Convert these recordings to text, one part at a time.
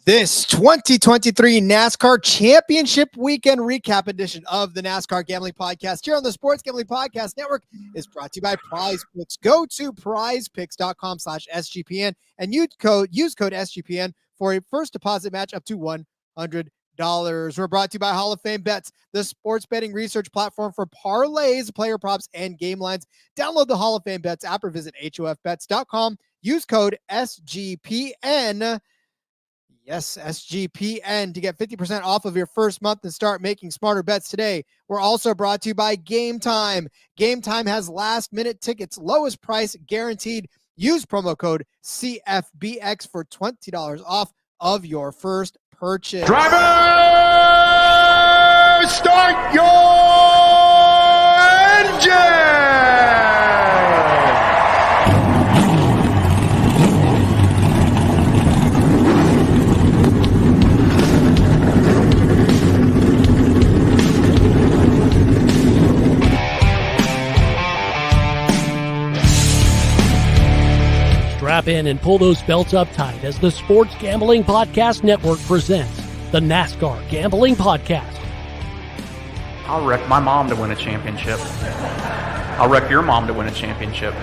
This 2023 NASCAR Championship Weekend recap edition of the NASCAR Gambling Podcast here on the Sports Gambling Podcast Network is brought to you by PrizePicks. Go to prizepicks.com/SGPN and use code SGPN for a first deposit match up to $100. We're brought to you by Hall of Fame Bets, the sports betting research platform for parlays, player props, and game lines. Download the Hall of Fame Bets app or visit hofbets.com. Use code SGPN. Yes, SGPN to get 50% off of your first month and start making smarter bets today. We're also brought to you by Gametime. Gametime has last-minute tickets, lowest price guaranteed. Use promo code CFBX for $20 off of your first purchase. Driver, start your engine! Strap in and pull those belts up tight as the Sports Gambling Podcast Network presents the NASCAR Gambling Podcast. I'll wreck my mom to win a championship. I'll wreck your mom to win a championship.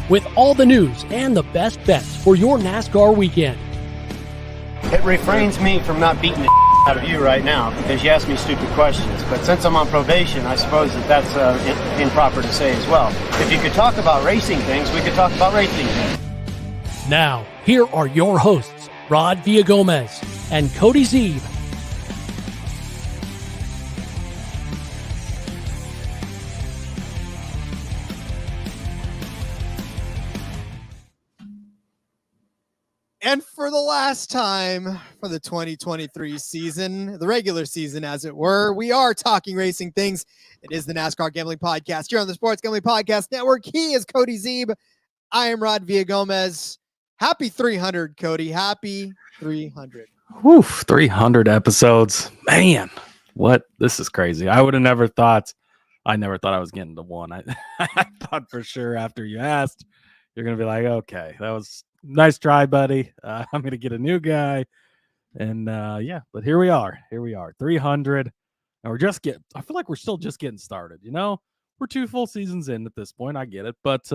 With all the news and the best bets for your NASCAR weekend. It refrains me from not beating the out of you right now because you ask me stupid questions. But since I'm on probation, I suppose that's improper to say as well. If you could talk about racing things, we could talk about racing things. Now, here are your hosts, Rod Villagomez and Cody Zeeb. And for the last time for the 2023 season, the regular season, as it were, we are talking racing things. It is the NASCAR Gambling Podcast here on the Sports Gambling Podcast Network. He is Cody Zeeb. I am Rod Villagomez. Happy 300, Cody. Happy 300. Whew, 300 episodes. Man, what? This is crazy. I would have never thought. I never thought I was getting to one. I thought for sure after you asked, you're going to be like, okay, that was nice try, buddy. I'm going to get a new guy. And yeah, but here we are. 300. And I feel like we're still just getting started. You know, we're 2 full seasons in at this point. I get it. But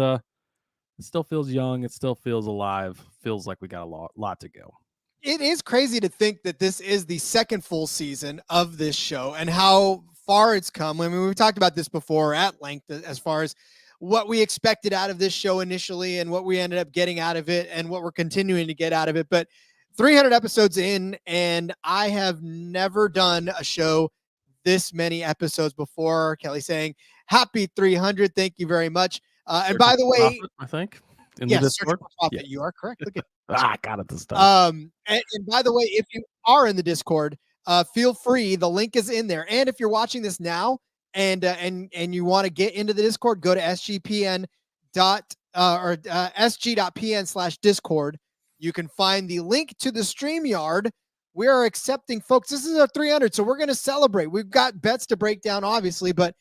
it still feels young. It still feels alive. Feels like we got a lot to go. It is crazy to think that this is the second full season of this show and how far it's come. I mean, we've talked about this before at length as far as what we expected out of this show initially and what we ended up getting out of it and what we're continuing to get out of it. But 300 episodes in, and I have never done a show this many episodes before. Kelly saying, happy 300. Thank you very much. And by the way, profit, I think. Yes, profit, yeah. You are correct. Look at I got it this time. And by the way, if you are in the Discord, feel free. The link is in there. And if you're watching this now, and you want to get into the Discord, go to sgpn sg.pn/discord. You can find the link to the StreamYard. We are accepting folks. This is a 300, so we're going to celebrate. We've got bets to break down, obviously, but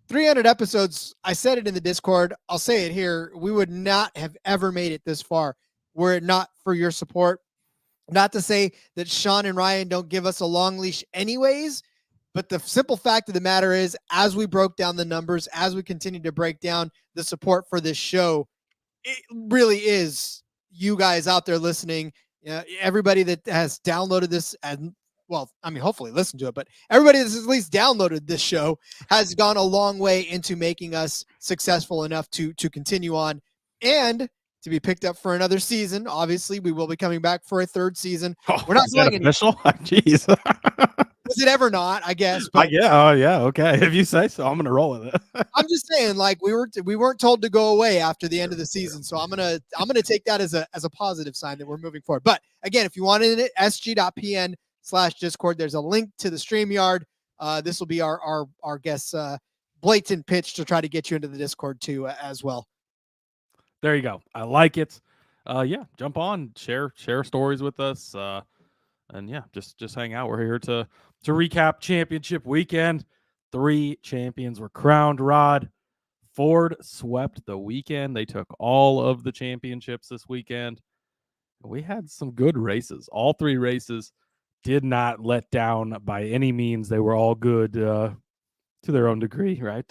300 episodes. I said it in the Discord. I'll say it here. We would not have ever made it this far were it not for your support. Not to say that Sean and Ryan don't give us a long leash anyways, but the simple fact of the matter is, as we broke down the numbers, as we continue to break down the support for this show, it really is you guys out there listening, everybody that has downloaded this, and well, I mean, hopefully listen to it, but everybody that's at least downloaded this show has gone a long way into making us successful enough to continue on and to be picked up for another season. Obviously, we will be coming back for a third season. We're not saying official. Jeez. Is it ever not? I guess. But yeah. Oh yeah. Okay. If you say so, I'm gonna roll with it. I'm just saying, like we weren't told to go away after the end of the season, so I'm gonna take that as a positive sign that we're moving forward. But again, if you wanted it, sg.pn/discord. There's a link to the StreamYard. This will be our guess blatant pitch to try to get you into the Discord too as well. There you go. I like it. Yeah, jump on, share stories with us. And yeah, just hang out. We're here to recap championship weekend. 3 champions were crowned, Rod. Ford swept the weekend. They took all of the championships this weekend. We had some good races. All three races did not let down by any means. They were all good to their own degree, right?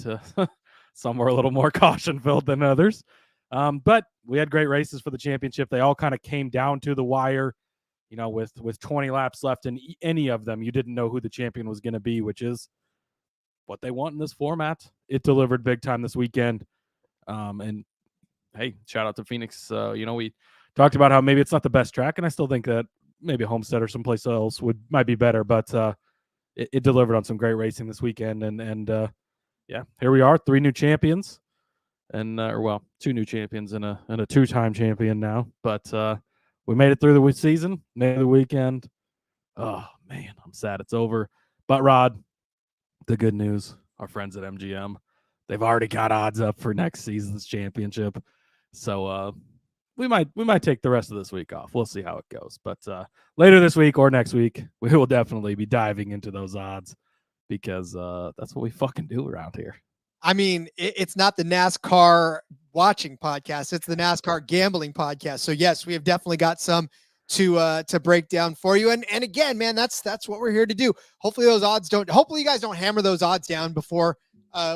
Some were a little more caution-filled than others. But we had great races for the championship. They all kind of came down to the wire, with 20 laps left in any of them. You didn't know who the champion was going to be, which is what they want in this format. It delivered big time this weekend. And hey, shout out to Phoenix. We talked about how maybe it's not the best track, and I still think that maybe Homestead or someplace else might be better, but it delivered on some great racing this weekend. And yeah, here we are, 3 new champions, and 2 new champions and a 2-time champion now. But we made it through the season, made the weekend. Oh man, I'm sad it's over. But Rod, the good news, our friends at MGM, they've already got odds up for next season's championship. So we might take the rest of this week off. We'll see how it goes. But later this week or next week, we will definitely be diving into those odds because that's what we fucking do around here. I mean, it's not the NASCAR watching podcast. It's the NASCAR Gambling Podcast. So yes, we have definitely got some to break down for you. And again, man, that's what we're here to do. Hopefully you guys don't hammer those odds down before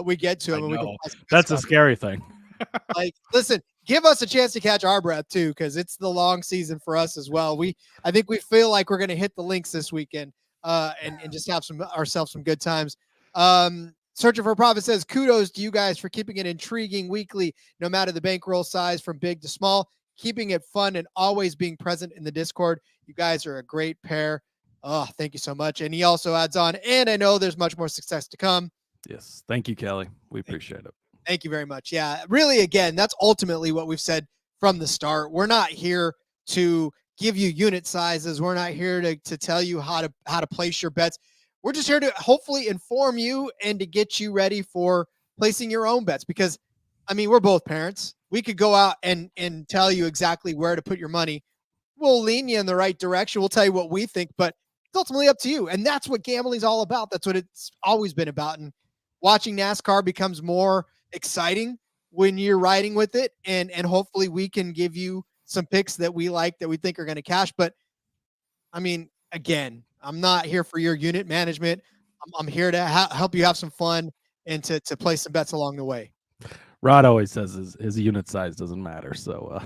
we get to them. And that's a scary thing. Like, listen, give us a chance to catch our breath too, because it's the long season for us as well. I think we feel like we're going to hit the links this weekend and just have ourselves some good times. Searching for a Profit says, kudos to you guys for keeping it intriguing weekly, no matter the bankroll size from big to small, keeping it fun and always being present in the Discord. You guys are a great pair. Oh, thank you so much. And he also adds on, and I know there's much more success to come. Yes. Thank you, Kelly. We appreciate it. Thank you very much. Yeah, really, again, that's ultimately what we've said from the start. We're not here to give you unit sizes. We're not here to tell you how to place your bets. We're just here to hopefully inform you and to get you ready for placing your own bets because, I mean, we're both parents. We could go out and tell you exactly where to put your money. We'll lean you in the right direction. We'll tell you what we think, but it's ultimately up to you. And that's what gambling's all about. That's what it's always been about. And watching NASCAR becomes more exciting when you're riding with it. And hopefully we can give you some picks that we like, that we think are going to cash. But I mean, again, I'm not here for your unit management. I'm here to help you have some fun and to play some bets along the way. Rod always says his unit size doesn't matter. So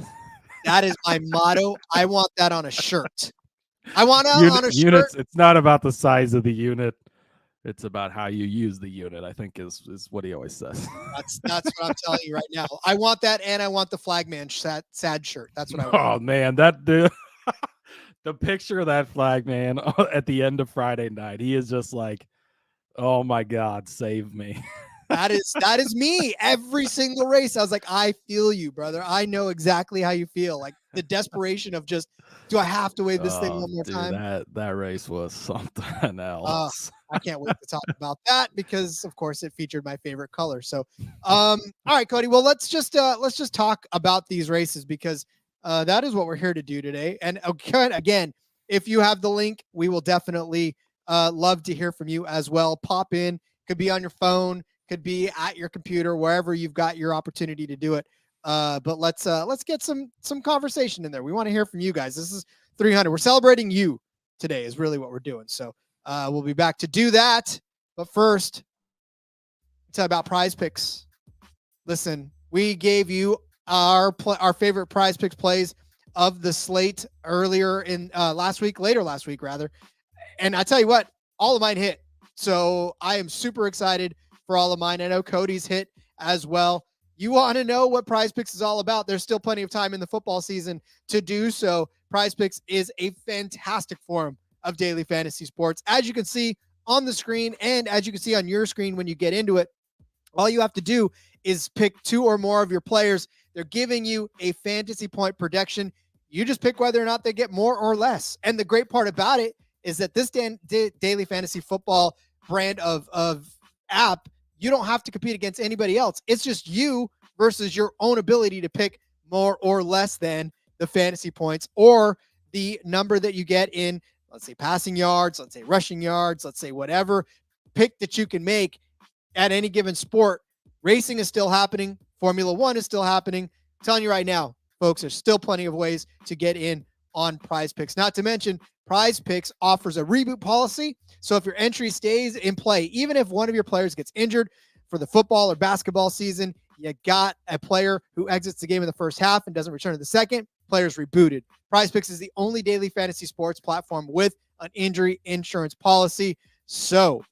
that is my motto. I want that on a shirt. I want that on a units, shirt. It's not about the size of the unit. It's about how you use the unit, I think is what he always says. That's what I'm telling you right now. I want that, and I want the flagman sad shirt. That's what I want. Oh man, the picture of that flagman at the end of Friday night, he is just like, oh my God, save me. That is me every single race. I was like, I feel you, brother. I know exactly how you feel. Like the desperation of just, do I have to wave this thing one more time? That race was something else. I can't wait to talk about that because, of course, it featured my favorite color. So, all right, Cody. Well, let's just talk about these races because that is what we're here to do today. And again, if you have the link, we will definitely love to hear from you as well. Pop in. Could be on your phone. Could be at your computer, wherever you've got your opportunity to do it. But let's get some conversation in there. We want to hear from you guys. This is 300. We're celebrating you today is really what we're doing. So we'll be back to do that. But first, tell about PrizePicks. Listen, we gave you our favorite PrizePicks plays of the slate earlier in later last week rather. And I tell you what, all of mine hit. So I am super excited for all of mine. I know Cody's hit as well. You want to know what PrizePicks is all about? There's still plenty of time in the football season to do so. PrizePicks is a fantastic form of daily fantasy sports. As you can see on the screen and as you can see on your screen when you get into it, all you have to do is pick 2 or more of your players. They're giving you a fantasy point prediction. You just pick whether or not they get more or less. And the great part about it is that this daily fantasy football brand of app, you don't have to compete against anybody else. It's just you versus your own ability to pick more or less than the fantasy points or the number that you get in, let's say, passing yards, let's say rushing yards, let's say whatever pick that you can make at any given sport. Racing is still happening. Formula One is still happening. I'm telling you right now, folks, there's still plenty of ways to get in on PrizePicks. Not to mention, PrizePicks offers a reboot policy. So if your entry stays in play, even if one of your players gets injured for the football or basketball season, you got a player who exits the game in the first half and doesn't return to the second, player's rebooted. PrizePicks is the only daily fantasy sports platform with an injury insurance policy. So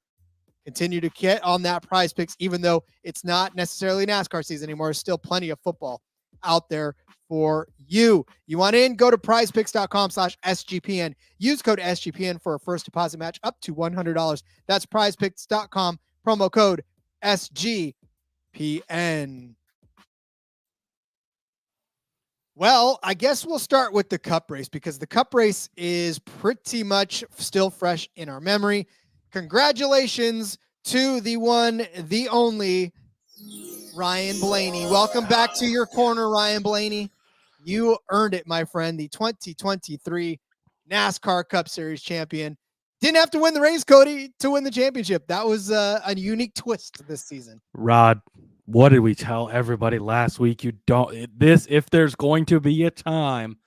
continue to get on that PrizePicks, even though it's not necessarily NASCAR season anymore. There's still plenty of football out there for you. You want in? Go to prizepicks.com/SGPN. Use code SGPN for a first deposit match up to $100. That's prizepicks.com, promo code SGPN. Well, I guess we'll start with the Cup race because the Cup race is pretty much still fresh in our memory. Congratulations to the one, the only Ryan Blaney. Welcome back to your corner, Ryan Blaney. You earned it, my friend. The 2023 NASCAR Cup Series champion. Didn't have to win the race, Cody, to win the championship. That was a unique twist this season. Rod, what did we tell everybody last week? If there's going to be a time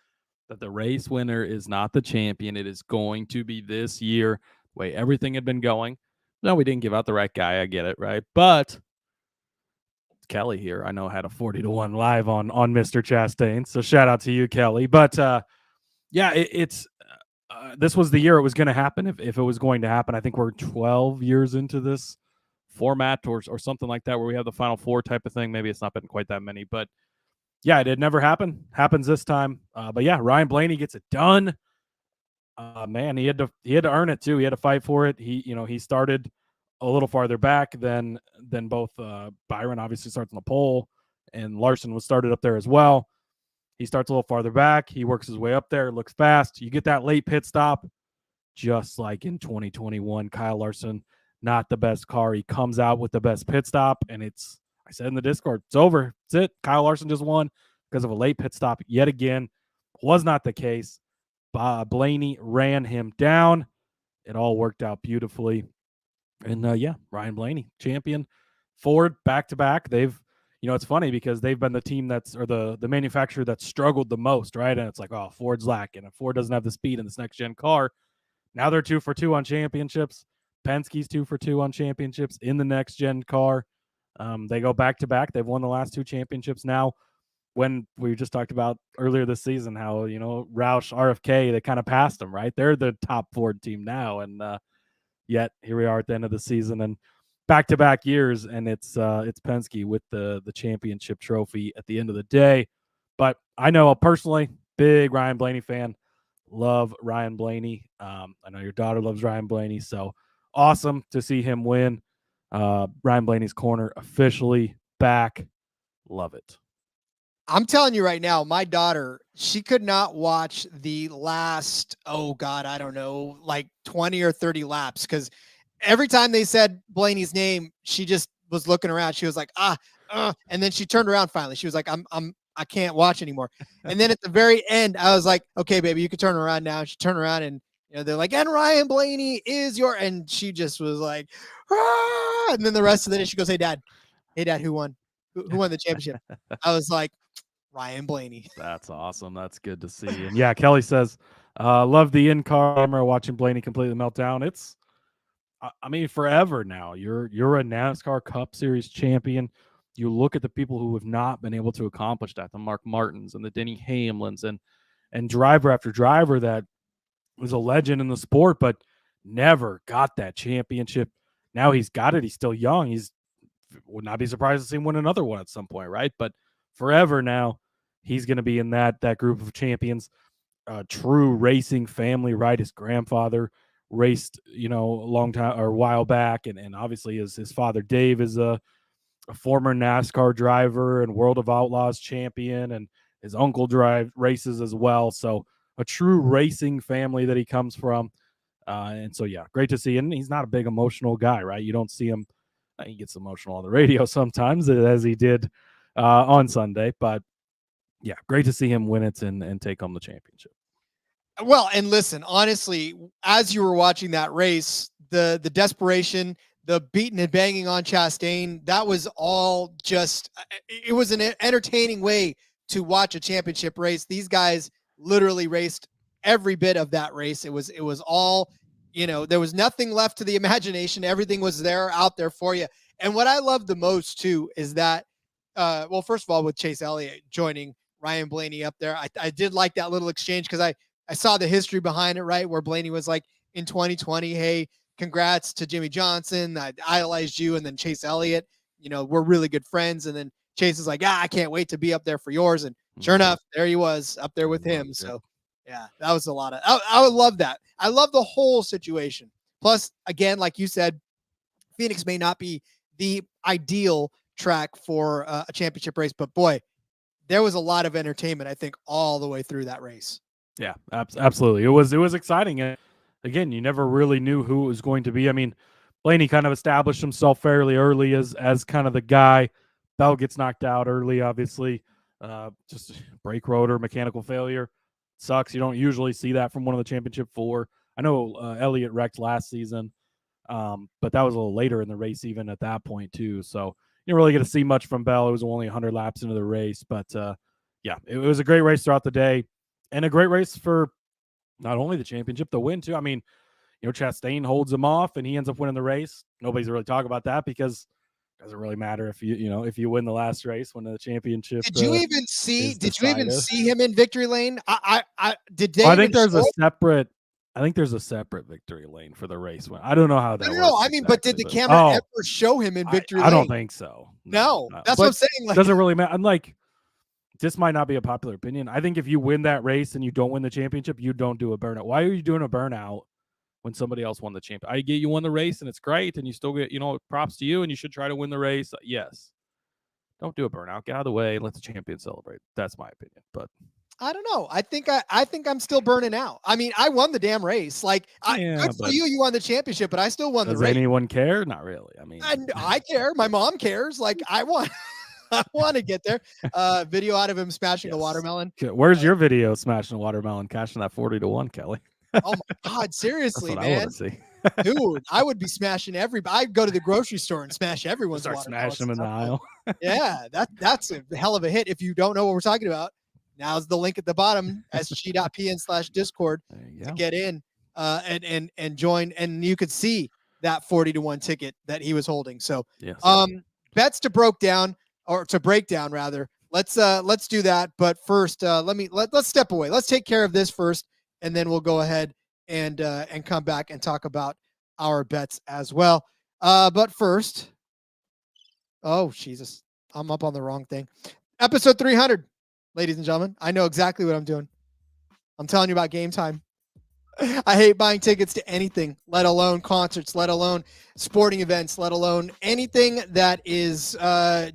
that the race winner is not the champion, it is going to be this year. The way everything had been going. No, we didn't give out the right guy. I get it, right? But Kelly here, I know, had a 40-1 live on Mr. Chastain. So shout out to you, Kelly. But it's this was the year it was going to happen. If it was going to happen, I think we're 12 years into this format or something like that, where we have the Final Four type of thing. Maybe it's not been quite that many, but yeah, it had never happened. Happens this time. But yeah, Ryan Blaney gets it done. Man, he had to earn it too. He had to fight for it. He started a little farther back than both Byron obviously starts on the pole, and Larson was started up there as well. He starts a little farther back. He works his way up there, looks fast. You get that late pit stop, just like in 2021. Kyle Larson, not the best car. He comes out with the best pit stop, and I said in the Discord, it's over. That's it. Kyle Larson just won because of a late pit stop yet again. Was not the case. Blaney ran him down. It all worked out beautifully. And Ryan Blaney, champion. Ford back-to-back. It's funny because they've been the team the manufacturer that's struggled the most, right? And it's like, oh, Ford's lacking. And Ford doesn't have the speed in this next-gen car. Now they're 2 for 2 on championships. Penske's 2 for 2 on championships in the next-gen car. They go back-to-back. They've won the last 2 championships now. When we just talked about earlier this season, how, Roush, RFK, they kind of passed them, right? They're the top Ford team now. And yet here we are at the end of the season and back-to-back years, and it's Penske with the championship trophy at the end of the day. But I know personally, big Ryan Blaney fan, love Ryan Blaney. I know your daughter loves Ryan Blaney, so awesome to see him win. Ryan Blaney's corner officially back. Love it. I'm telling you right now, my daughter, she could not watch the last, I don't know, like 20 or 30 laps, because every time they said Blaney's name, she just was looking around. She was like, and then she turned around finally. She was like, I can't watch anymore. And then at the very end, I was like, okay, baby, you can turn around now. She turned around and they're like, and Ryan Blaney is and she just was like, ah! And then the rest of the day she goes, hey dad, who won? Who won the championship? I was like, Ryan Blaney. That's awesome. That's good to see. And yeah, Kelly says, love the in-car camera watching Blaney completely melt down. It's, forever now. You're a NASCAR Cup Series champion. You look at the people who have not been able to accomplish that, the Mark Martins and the Denny Hamlins and driver after driver that was a legend in the sport, but never got that championship. Now he's got it. He's still young. Would not be surprised to see him win another one at some point, right? But forever now, he's going to be in that group of champions. True racing family, right? His grandfather raced, a long time or a while back, and obviously his father Dave is a former NASCAR driver and World of Outlaws champion, and his uncle races as well. So a true racing family that he comes from. And so, yeah, great to see. And he's not a big emotional guy, right? You don't see him. He gets emotional on the radio sometimes, as he did on Sunday. But, yeah, great to see him win it and take home the championship. Well, and listen, honestly, as you were watching that race, the desperation, the beating and banging on Chastain, that was all just – it was an entertaining way to watch a championship race. These guys literally raced every bit of that race. It was all, there was nothing left to the imagination. Everything was there out there for you. And what I love the most too is that, well, first of all, with Chase Elliott joining Ryan Blaney up there, I did like that little exchange because I saw the history behind it, right? Where Blaney was like in 2020, hey, congrats to Jimmy Johnson. I idolized you. And then Chase Elliott, we're really good friends. And then Chase is like, I can't wait to be up there for yours. And sure enough, there he was up there with him. So yeah, that was a lot of, I would love that. I love the whole situation. Plus, again, like you said, Phoenix may not be the ideal track for a championship race, but boy, there was a lot of entertainment, I think, all the way through that race. Yeah, absolutely. It was exciting. And again, you never really knew who it was going to be. I mean, Blaney kind of established himself fairly early as kind of the guy. Bell gets knocked out early, obviously. Just brake rotor, mechanical failure. Sucks. You don't usually see that from one of the championship 4. I know Elliott wrecked last season, but that was a little later in the race even at that point too. So you didn't really get to see much from Bell. It was only 100 laps into the race. But, yeah, it was a great race throughout the day and a great race for not only the championship, the win too. I mean, Chastain holds him off and he ends up winning the race. Nobody's really talking about that because it doesn't really matter if if you win the last race when the championship. Did you even see him in victory lane? I think there's a separate victory lane for the race. I don't know how that. No, I mean, but did the camera ever show him in victory lane? I don't think so. No. That's what I'm saying. Like, doesn't really matter. I'm like, this might not be a popular opinion. I think if you win that race and you don't win the championship, you don't do a burnout. Why are you doing a burnout when somebody else won the championship? I get you won the race and it's great and you still get, props to you and you should try to win the race. Yes. Don't do a burnout. Get out of the way. Let the champion celebrate. That's my opinion. But I don't know. I think I'm still burning out. I mean, I won the damn race. Like, good for you. You won the championship, but I still won the race. Does anyone care? Not really. I mean, I care. My mom cares. Like, I want to get there. Video out of him smashing the watermelon. Where's your video smashing the watermelon, cashing that 40-1, Kelly? Oh my God, seriously, man. I want to see. Dude, I would be smashing everybody. I'd go to the grocery store and smash everyone's watermelon. Smash them in the aisle. Yeah, that's a hell of a hit. If you don't know what we're talking about, now's the link at the bottom, sg.pn/discord to get in and join. And you could see that 40-1 ticket that he was holding. So yes. Bets to break down rather. Let's do that. But first, let's step away. Let's take care of this first, and then we'll go ahead and come back and talk about our bets as well. But first, oh Jesus, I'm up on the wrong thing. Episode 300, ladies and gentlemen. I know exactly what I'm doing. I'm telling you about Gametime. I hate buying tickets to anything, let alone concerts, let alone sporting events, let alone anything that is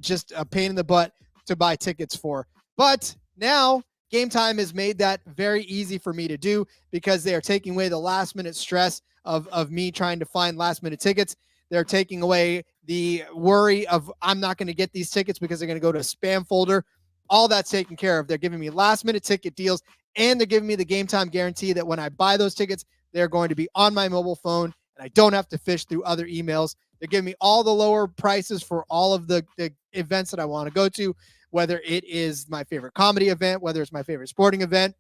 just a pain in the butt to buy tickets for. But now Gametime has made that very easy for me to do because they are taking away the last minute stress of me trying to find last minute tickets. They're taking away the worry of I'm not going to get these tickets because they're going to go to a spam folder. All that's taken care of. They're giving me last minute ticket deals, and they're giving me the Gametime guarantee that when I buy those tickets, they're going to be on my mobile phone and I don't have to fish through other emails. They're giving me all the lower prices for all of the events that I want to go to, whether it is my favorite comedy event, whether it's my favorite sporting event.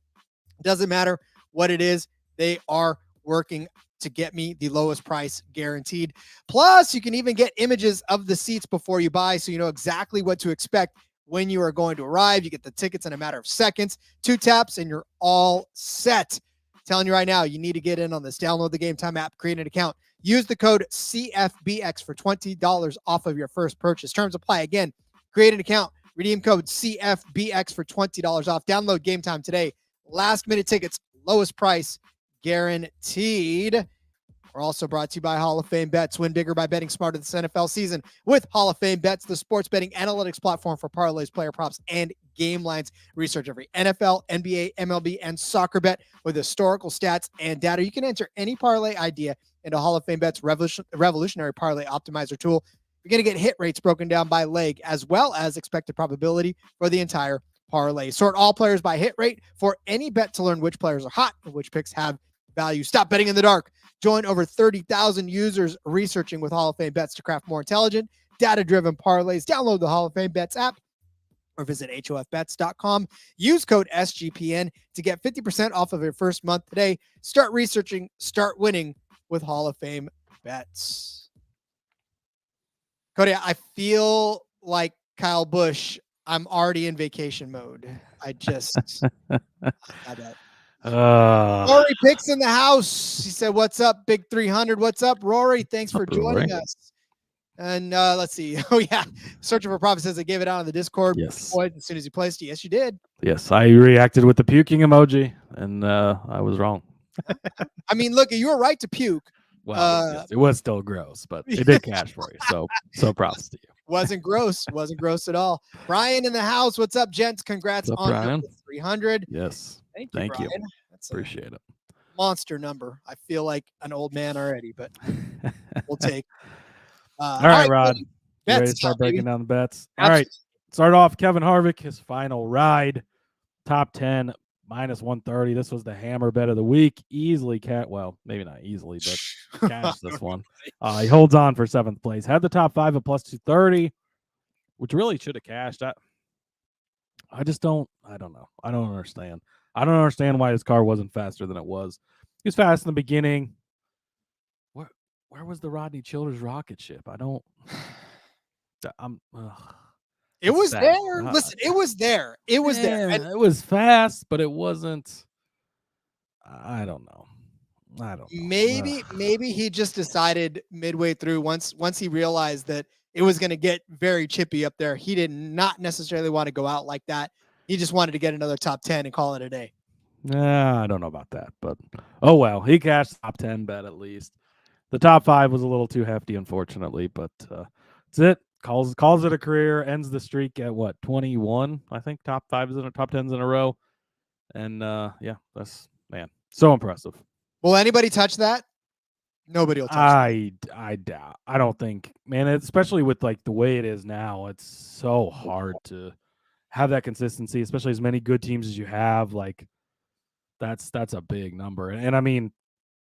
Doesn't matter what it is. They are working to get me the lowest price guaranteed. Plus, you can even get images of the seats before you buy, so you know exactly what to expect when you are going to arrive. You get the tickets in a matter of seconds, 2 taps, and you're all set. Telling you right now, you need to get in on this. Download the Gametime app, create an account. Use the code CFBX for $20 off of your first purchase. Terms apply. Again, create an account. Redeem code CFBX for $20 off. Download Gametime today. Last minute tickets, lowest price guaranteed. We're also brought to you by Hall of Fame Bets. Win bigger by betting smarter this NFL season with Hall of Fame Bets, the sports betting analytics platform for parlays, player props, and game lines. Research every NFL, NBA, MLB, and soccer bet with historical stats and data. You can enter any parlay idea into Hall of Fame Bets revolutionary parlay optimizer tool. You're going to get hit rates broken down by leg as well as expected probability for the entire parlay. Sort all players by hit rate for any bet to learn which players are hot and which picks have value. Stop betting in the dark. Join over 30,000 users researching with Hall of Fame Bets to craft more intelligent, data-driven parlays. Download the Hall of Fame Bets app or visit hofbets.com. Use code SGPN to get 50% off of your first month today. Start researching, start winning with Hall of Fame bets. Cody, I feel like Kyle Busch. I'm already in vacation mode. I bet. Rory Picks in the house. He said, "What's up, Big 300? What's up, Rory? Thanks for joining us." And let's see. Oh yeah, Searching for Profit says I gave it out on the Discord. Yes. As soon as you placed it. Yes, you did. Yes, I reacted with the puking emoji, and I was wrong. I mean, look, you were right to puke. Well, yes, it was still gross, but it did cash for you. So props to you. Wasn't gross at all. Brian in the house. What's up, gents? Congrats What's up, on Brian? 300. Yes. Thank you. That's Appreciate it. Monster number. I feel like an old man already, but we'll take. All right, Rod. Buddy. You ready to start breaking down the bets? All right. Start off Kevin Harvick, his final ride. Top 10, minus 130. This was the hammer bet of the week. Easily well, maybe not easily, but cashed this one. He holds on for 7th place. Had the top 5 at plus 230, which really should have cashed. I don't know. I don't understand. I don't understand why his car wasn't faster than it was. He was fast in the beginning. Where was the Rodney Childers rocket ship? It was there. Listen, it was there. It was there. And it was fast, but it wasn't. I don't know. Maybe he just decided midway through, once he realized that it was going to get very chippy up there, he did not necessarily want to go out like that. He just wanted to get another top 10 and call it a day. I don't know about that, but oh well. He cashed top 10 bet at least. The top 5 was a little too hefty, unfortunately, but that's it. Calls it a career. Ends the streak at what, 21? I think top 10s in a row, and that's so impressive. Will anybody touch that? Nobody will touch that. I doubt. I don't think, man. Especially with like the way it is now, it's so hard to have that consistency, especially as many good teams as you have. Like that's a big number, and I mean,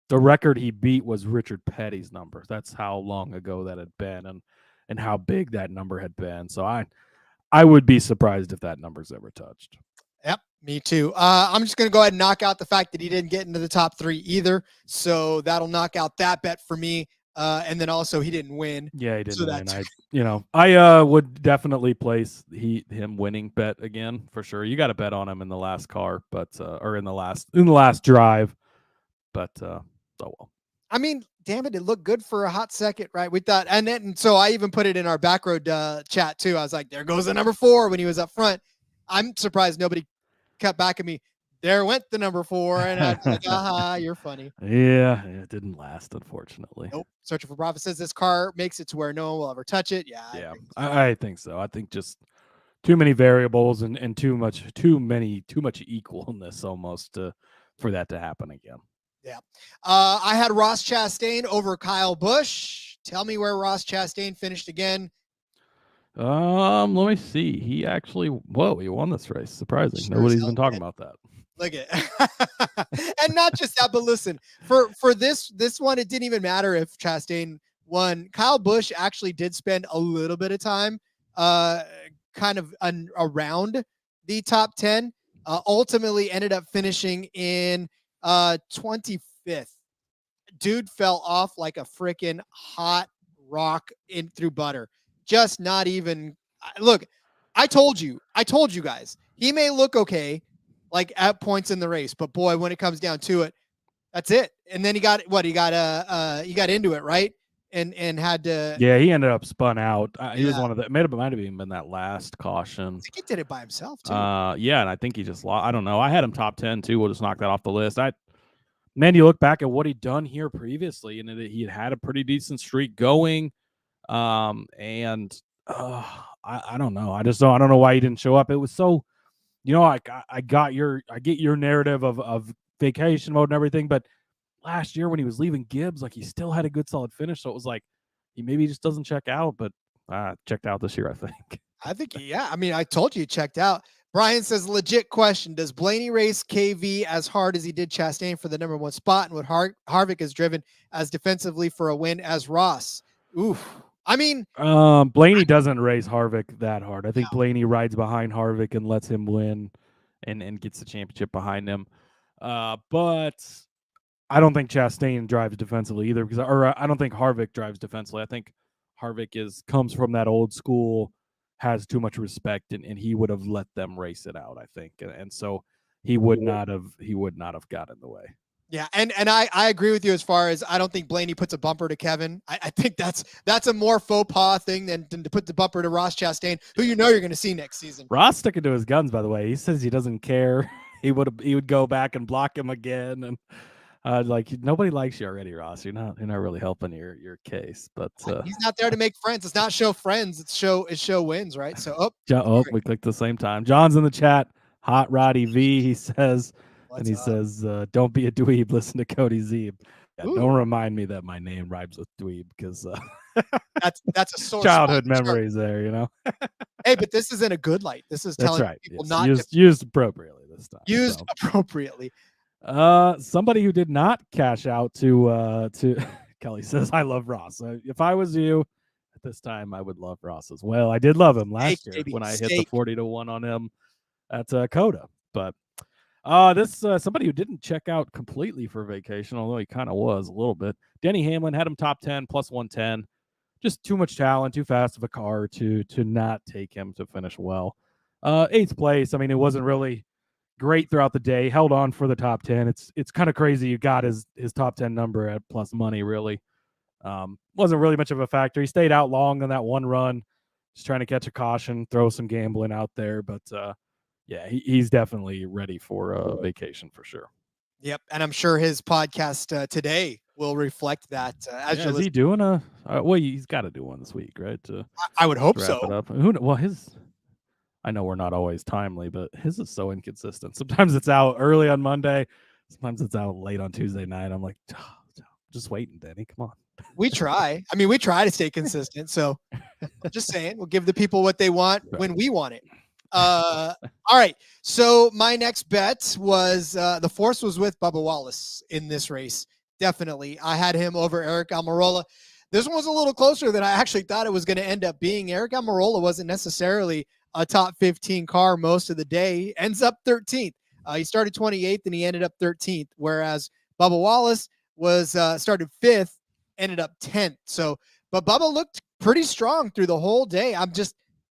the record he beat was Richard Petty's number. That's how long ago that had been, and how big that number had been. So I would be surprised if that number's ever touched. Yep, me too. I'm just going to go ahead and knock out the fact that he didn't get into the top 3 either. So that'll knock out that bet for me. And then also he didn't win. Yeah, he didn't win. I would definitely place him winning bet again for sure. You got to bet on him in the last car, but or in the last drive. But oh well. I mean, damn it looked good for a hot second, right? We thought, and so I even put it in our backroad chat too. I was like, there goes the number 4 when he was up front. I'm surprised nobody cut back at me. There went the number 4, and I was like, aha, you're funny. Yeah, it didn't last, unfortunately. Nope. Searching for Profit says this car makes it to where no one will ever touch it. Yeah. I think so. I think just too many variables and too much equalness almost for that to happen again. Yeah. I had Ross Chastain over Kyle Busch. Tell me where Ross Chastain finished again. Let me see. He actually, he won this race. Surprising. Sure, nobody's been talking about that. Look at and not just that, but listen, for this one, it didn't even matter if Chastain won. Kyle Busch actually did spend a little bit of time kind of around the top 10. Ultimately ended up finishing in 25th. Dude fell off like a freaking hot rock in through butter. Just not even look. I told you guys, he may look okay like at points in the race, but boy, when it comes down to it, that's it. And then he got into it, right? And had to. Yeah, he ended up spun out. He was one of the. It might have even been that last caution. I think he did it by himself too. Yeah, and I think he just lost. I don't know. I had him top 10 too. We'll just knock that off the list. Man, you look back at what he'd done here previously, and he had a pretty decent streak going. I don't know. I don't know why he didn't show up. It was so, I get your narrative of vacation mode and everything, but last year when he was leaving Gibbs, like he still had a good solid finish. So it was like he maybe just doesn't check out, but checked out this year, I think. Yeah. I mean, I told you he checked out. Brian says, legit question. Does Blaney race KV as hard as he did Chastain for the number 1 spot? And would Harvick is driven as defensively for a win as Ross? Oof. I mean, Blaney doesn't race Harvick that hard. I think Blaney rides behind Harvick and lets him win and gets the championship behind him. But I don't think Chastain drives defensively either, I don't think Harvick drives defensively. I think Harvick comes from that old school, has too much respect, and he would have let them race it out, I think. And so he would not have got in the way. Yeah, and I agree with you as far as I don't think Blaney puts a bumper to Kevin. I think that's a more faux pas thing than to put the bumper to Ross Chastain, who you're going to see next season. Ross sticking to his guns, by the way. He says he doesn't care. He would go back and block him again, and nobody likes you already, Ross. You're not really helping your case. But he's not there to make friends. It's not show friends. It's show wins, right? So we clicked the same time. John's in the chat. Hot Roddy V. He says. Says, don't be a dweeb, listen to Cody Zeeb. Yeah, don't remind me that my name rhymes with dweeb, because that's a source childhood memories there, Hey, but this is in a good light. This is telling people not used appropriately this time. Appropriately. Somebody who did not cash out to Kelly says, I love Ross. If I was you at this time, I would love Ross as well. I did love him last year when I hit the 40-1 on him at Coda, but this somebody who didn't check out completely for vacation, although he kind of was a little bit. Denny Hamlin had him top 10 plus 110. Just too much talent, too fast of a car to not take him to finish well. 8th place. I mean, it wasn't really great throughout the day. Held on for the top 10. It's kind of crazy. You got his top 10 number at plus money. Really, wasn't really much of a factor. He stayed out long on that one run, just trying to catch a caution, throw some gambling out there, but. Yeah, he's definitely ready for a vacation for sure. Yep, and I'm sure his podcast today will reflect that. Is he doing a? Well, he's got to do one this week, right? I would hope so. I know we're not always timely, but his is so inconsistent. Sometimes it's out early on Monday, sometimes it's out late on Tuesday night. I'm like, just waiting, Denny. Come on. We try. I mean, we try to stay consistent. So, I'm just saying, we'll give the people what they want when we want it. All right. So my next bet was the force was with Bubba Wallace in this race. Definitely. I had him over Eric Almirola. This one was a little closer than I actually thought it was going to end up being. Eric Almirola wasn't necessarily a top 15 car most of the day. Ends up 13th. He started 28th and he ended up 13th, whereas Bubba Wallace was started 5th, ended up 10th. So, but Bubba looked pretty strong through the whole day.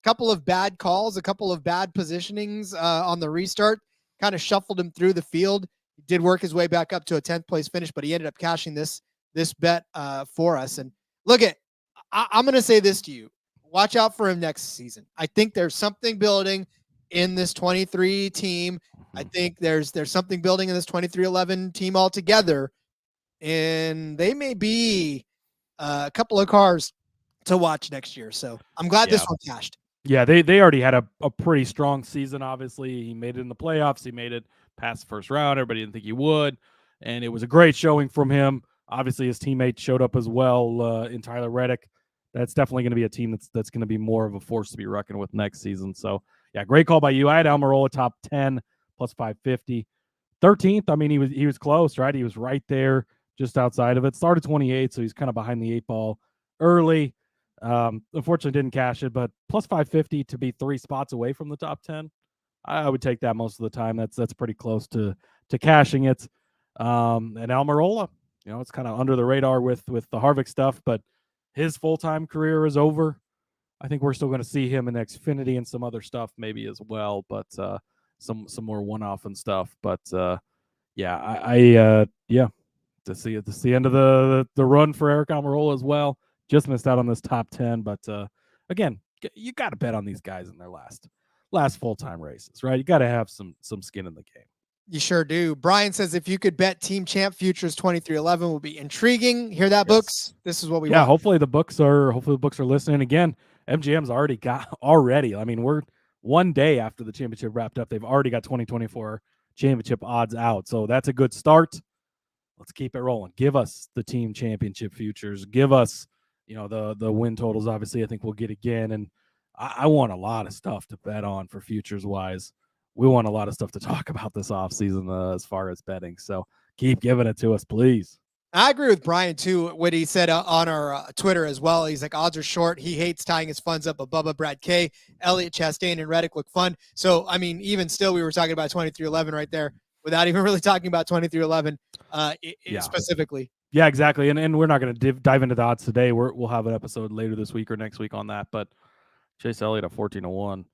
Couple of bad calls, a couple of bad positionings on the restart, kind of shuffled him through the field. He did work his way back up to a 10th place finish, but he ended up cashing this bet for us. And look I'm going to say this to you. Watch out for him next season. I think there's something building in this 23 team. I think there's something building in this 23-11 team altogether. And they may be a couple of cars to watch next year. So I'm glad this one cashed. Yeah, they already had a pretty strong season, obviously. He made it in the playoffs. He made it past the first round. Everybody didn't think he would. And it was a great showing from him. Obviously, his teammates showed up as well in Tyler Reddick. That's definitely going to be a team that's going to be more of a force to be reckoned with next season. So, yeah, great call by you. I had Almirola top 10 plus 550. 13th, I mean, he was close, right? He was right there just outside of it. Started 28th, so he's kind of behind the 8 ball early. Unfortunately didn't cash it, but plus 550 to be 3 spots away from the top 10. I would take that most of the time. That's pretty close to cashing it. And Almirola, it's kind of under the radar with the Harvick stuff, but his full-time career is over. I think we're still going to see him in Xfinity and some other stuff maybe as well, but some more one-off and stuff. But yeah, that's the end of the run for Eric Almirola as well. Just missed out on this top 10, but again, you got to bet on these guys in their last full-time races, right? You got to have some skin in the game. You sure do. Brian says if you could bet Team Champ Futures 2311 will be intriguing. Hear that, yes. Books? This is what we want. Hopefully the books are listening. Again, MGM's already. I mean, we're one day after the championship wrapped up. They've already got 2024 championship odds out. So that's a good start. Let's keep it rolling. Give us the team championship futures. Give us, the win totals. Obviously, I think we'll get again. And I want a lot of stuff to bet on for futures wise. We want a lot of stuff to talk about this offseason as far as betting. So keep giving it to us, please. I agree with Brian too. What he said on our Twitter as well. He's like, odds are short. He hates tying his funds up with Bubba, Brad K, Elliott Chastain, and Reddick look fun. So I mean, even still, we were talking about 2311 right there, without even really talking about 2311 specifically. Yeah, exactly. And we're not going to dive into the odds today. We'll have an episode later this week or next week on that. But Chase Elliott at 14-1.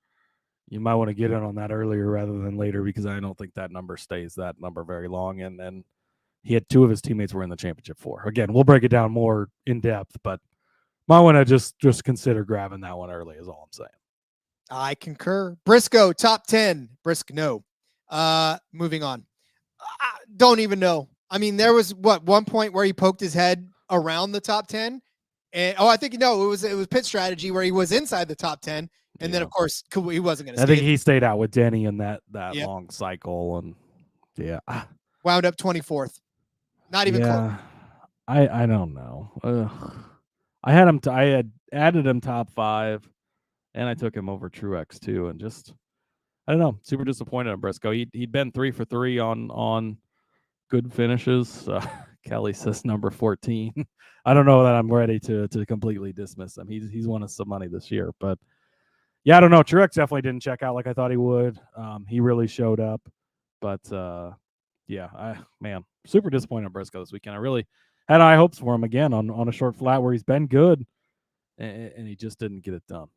You might want to get in on that earlier rather than later, because I don't think that number stays that number very long. And he had 2 of his teammates were in the championship 4. Again, we'll break it down more in depth, but might want to just consider grabbing that one early is all I'm saying. I concur. Briscoe, top 10. no. Moving on. I don't even know. I mean, there was one point where he poked his head around the top 10. And I think it was pit strategy where he was inside the top 10. And then of course he wasn't going to stay. I think he stayed out with Denny in that long cycle, and wound up 24th. Not even close. I don't know. I had added him top 5, and I took him over Truex too, and just I don't know. Super disappointed in Briscoe. He'd been 3 for 3 on good finishes. Kelly says number 14. I don't know that I'm ready to completely dismiss him. He's won us some money this year, but yeah, I don't know. Truex definitely didn't check out like I thought he would. He really showed up, but super disappointed in Briscoe this weekend. I really had high hopes for him again on a short flat where he's been good, and he just didn't get it done.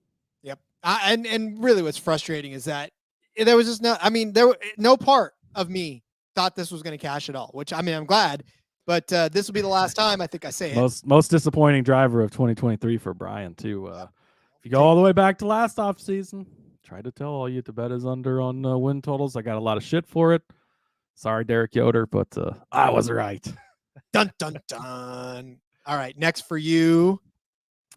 Yep. And really what's frustrating is that there was just no part of me thought this was going to cash at all, which I mean, I'm glad, but this will be the last time I think I say it. Most disappointing driver of 2023 for Brian too. If you go all the way back to last off season, try to tell all you to bet is under on win totals. I got a lot of shit for it. Sorry, Derek Yoder, but I was right. Dun, dun, dun. All right, next for you.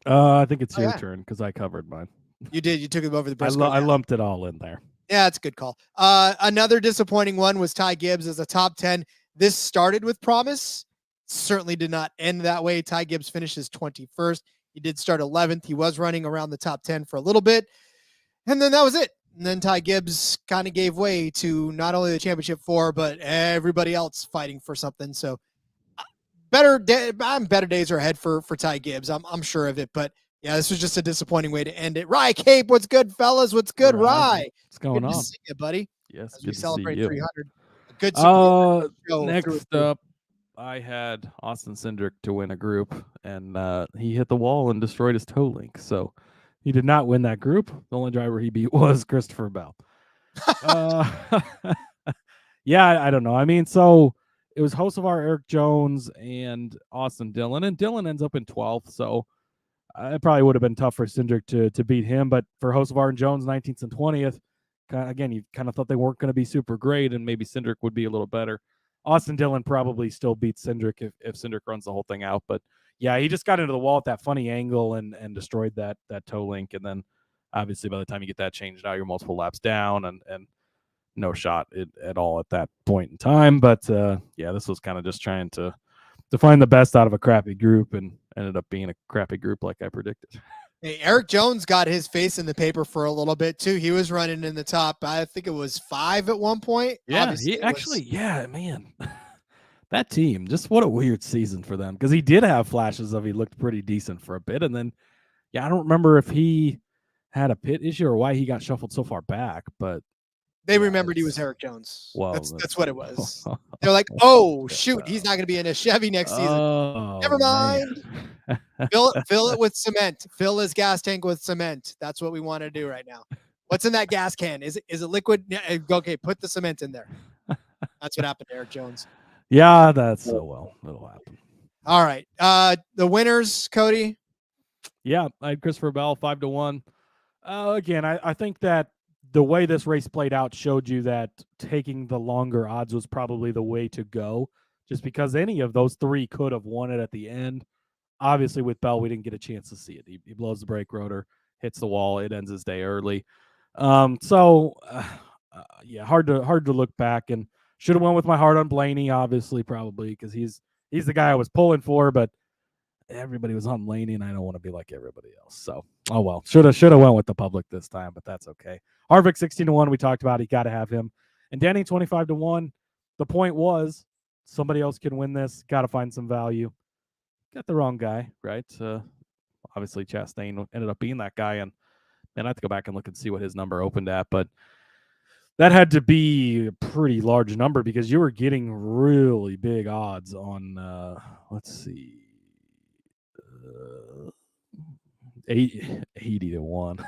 I think it's your turn because I covered mine. You did. You took it over the Briscoe. I lumped it all in there. Yeah, it's a good call. Another disappointing one was Ty Gibbs as a top 10. This started with promise. Certainly did not end that way. Ty Gibbs finishes 21st. He did start 11th. He was running around the top 10 for a little bit. And then that was it. And then Ty Gibbs kind of gave way to not only the championship 4, but everybody else fighting for something. So better days are ahead for Ty Gibbs. I'm sure of it. But yeah, this was just a disappointing way to end it. Rye Cape, what's good, fellas? What's good, Rye? What's going good on? To see you, buddy. Yes, as we celebrate 300. Good. Next up, I had Austin Cindric to win a group, and he hit the wall and destroyed his toe link. So he did not win that group. The only driver he beat was Christopher Bell. Yeah, I don't know. I mean, so it was Hocevar, Eric Jones, and Austin Dillon, and Dillon ends up in 12th. So it probably would have been tough for Cindric to beat him, but for Hocevar and Jones, 19th and 20th, again, you kind of thought they weren't going to be super great, and maybe Cindric would be a little better. Austin Dillon probably still beats Cindric if Cindric runs the whole thing out, but yeah, he just got into the wall at that funny angle and destroyed that toe link, and then obviously by the time you get that changed out, you're multiple laps down and no shot at all at that point in time. But yeah, this was kind of just trying to find the best out of a crappy group, and ended up being a crappy group like I predicted. Hey, Eric Jones got his face in the paper for a little bit too. He was running in the top, I think it was 5 at one point. Yeah, man. That team, just what a weird season for them, because he did have flashes of he looked pretty decent for a bit, and then I don't remember if he had a pit issue or why he got shuffled so far back, but they remembered he was Eric Jones. Well, that's what it was. They're like, oh shoot, he's not going to be in a Chevy next season. Never mind. Fill it with cement. Fill his gas tank with cement. That's what we want to do right now. What's in that gas can? Is it liquid? Yeah, okay, put the cement in there. That's what happened to Eric Jones. Yeah, that's it'll happen. All right. The winners, Cody. Yeah, I had Christopher Bell 5-1. Again, I think that the way this race played out showed you that taking the longer odds was probably the way to go, just because any of those 3 could have won it at the end. Obviously, with Bell, we didn't get a chance to see it. He blows the brake rotor, hits the wall. It ends his day early. Yeah, hard to look back, and should have went with my heart on Blaney, obviously, probably, because he's the guy I was pulling for, but everybody was on Blaney, and I don't want to be like everybody else. So, oh well, should have went with the public this time, but that's okay. Harvick 16-1, we talked about. You got to have him, and Denny 25-1. The point was somebody else can win this. Got to find some value. Got the wrong guy, right? Obviously, Chastain ended up being that guy, and I have to go back and look and see what his number opened at, but that had to be a pretty large number because you were getting really big odds on, let's see, 80 to 1.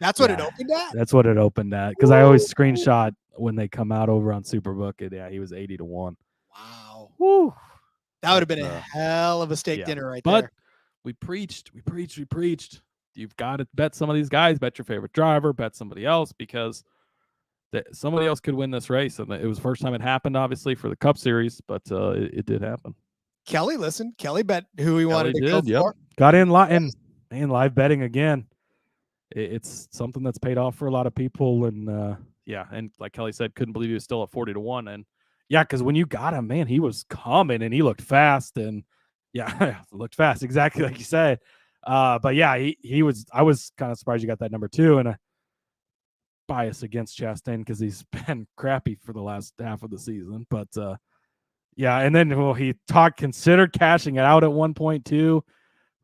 That's what it opened at? That's what it opened at because I always screenshot when they come out over on Superbook. And yeah, he was 80 to 1. Wow. Woo. That would have been a hell of a steak dinner right but there. We preached. You've got to bet some of these guys, bet your favorite driver, bet somebody else because somebody else could win this race. And it was the first time it happened, obviously, for the Cup Series, but it did happen. Kelly listened. Kelly bet who he wanted to go for. Got in live betting again. It's something that's paid off for a lot of people. And and like Kelly said, couldn't believe he was still at 40 to 1. And yeah, because when you got him, man, he was coming and he looked fast. And yeah, looked fast, exactly like you said. But yeah, he was. I was kind of surprised you got that number 2, and a bias against Chastain because he's been crappy for the last half of the season. But yeah, and then he considered cashing it out at 1.2.